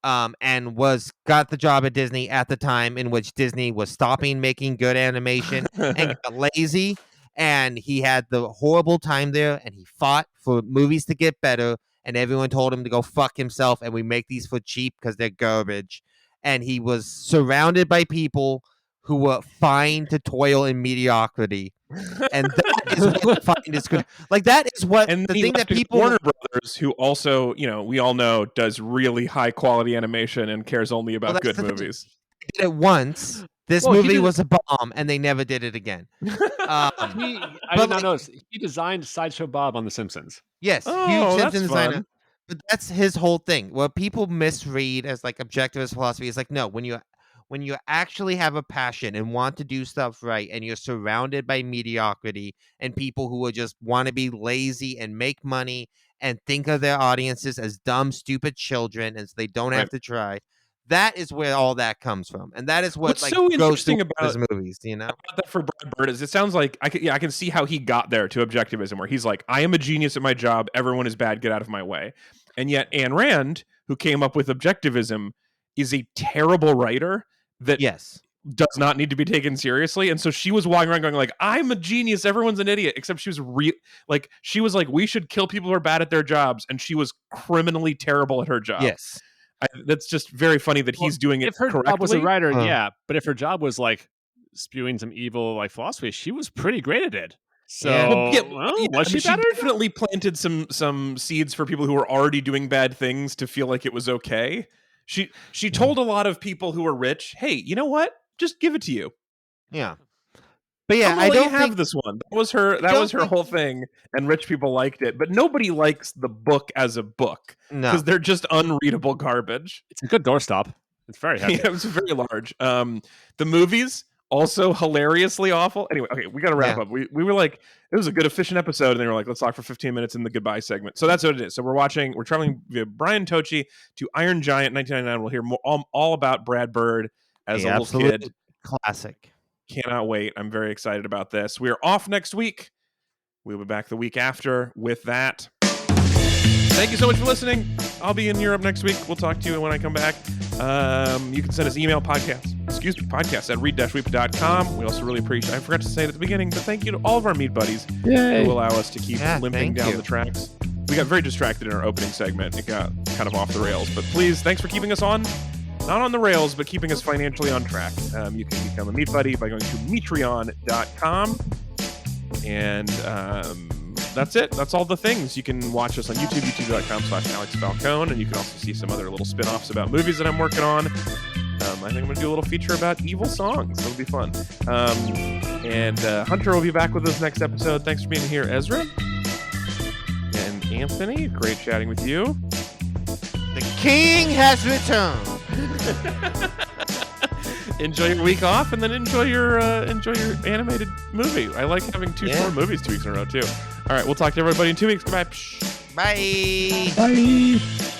and got the job at Disney at the time in which Disney was stopping making good animation and got lazy. And he had the horrible time there, and he fought for movies to get better, and everyone told him to go fuck himself, and we make these for cheap because they're garbage. And he was surrounded by people who were fine to toil in mediocrity. And that is what I find is good. Like, that is what and the thing that people... Warner Brothers, who also, we all know, does really high-quality animation and cares only about good movies. They did it once. This movie was a bomb, and they never did it again. I did not notice. He designed Sideshow Bob on The Simpsons. Yes, huge Simpsons designer. But that's his whole thing. What people misread as like objectivist philosophy is like, no, when you actually have a passion and want to do stuff right, and you're surrounded by mediocrity and people who will just want to be lazy and make money and think of their audiences as dumb, stupid children, and so they don't have to try. That is where all that comes from, and that is what's so interesting about his movies. About that for Brad Bird is it sounds like I can see how he got there to objectivism, where he's like, I am a genius at my job. Everyone is bad. Get out of my way. And yet Ayn Rand, who came up with objectivism, is a terrible writer that does not need to be taken seriously. And so she was walking around going like, I'm a genius. Everyone's an idiot. Except she was she was like, we should kill people who are bad at their jobs, and she was criminally terrible at her job. Yes. That's just very funny that he's doing it correctly. If her job was a writer, but if her job was like spewing some evil like philosophy, she was pretty great at it. So was she better? She definitely planted some seeds for people who were already doing bad things to feel like it was okay. She told a lot of people who were rich, hey, you know what? Just give it to you. Yeah. But yeah, I don't have this one. That was her whole thing, and rich people liked it. But nobody likes the book as a book because they're just unreadable garbage. It's a good doorstop. It's very heavy. Yeah, it was very large. The movies also hilariously awful. Anyway, okay, we got to wrap up. We were like, it was a good efficient episode, and they were like, let's talk for 15 minutes in the goodbye segment. So that's what it is. So we're traveling via Brian Tochi to Iron Giant 1999. We'll hear more all about Brad Bird as a little kid. Classic. Cannot wait. I'm very excited about this. We are off next week. We'll be back the week after with that. Thank you so much for listening. I'll be in Europe next week. We'll talk to you when I come back. You can send us email podcast at read-weep.com. We also really appreciate, I forgot to say it at the beginning, but thank you to all of our meat buddies who allow us to keep limping down the tracks. We got very distracted in our opening segment. It got kind of off the rails, but please, thanks for keeping us on. Not on the rails, but keeping us financially on track. You can become a meat buddy by going to metreon.com. And that's it. That's all the things. You can watch us on YouTube, youtube.com/AlexFalcone. And you can also see some other little spin-offs about movies that I'm working on. I think I'm going to do a little feature about evil songs. That'll be fun. And Hunter will be back with us next episode. Thanks for being here, Ezra. And Anthony, great chatting with you. The king has returned. Enjoy your week off, and then enjoy your animated movie. I like having 2 short movies 2 weeks in a row too. All right, we'll talk to everybody in 2 weeks. Goodbye. Bye. Bye.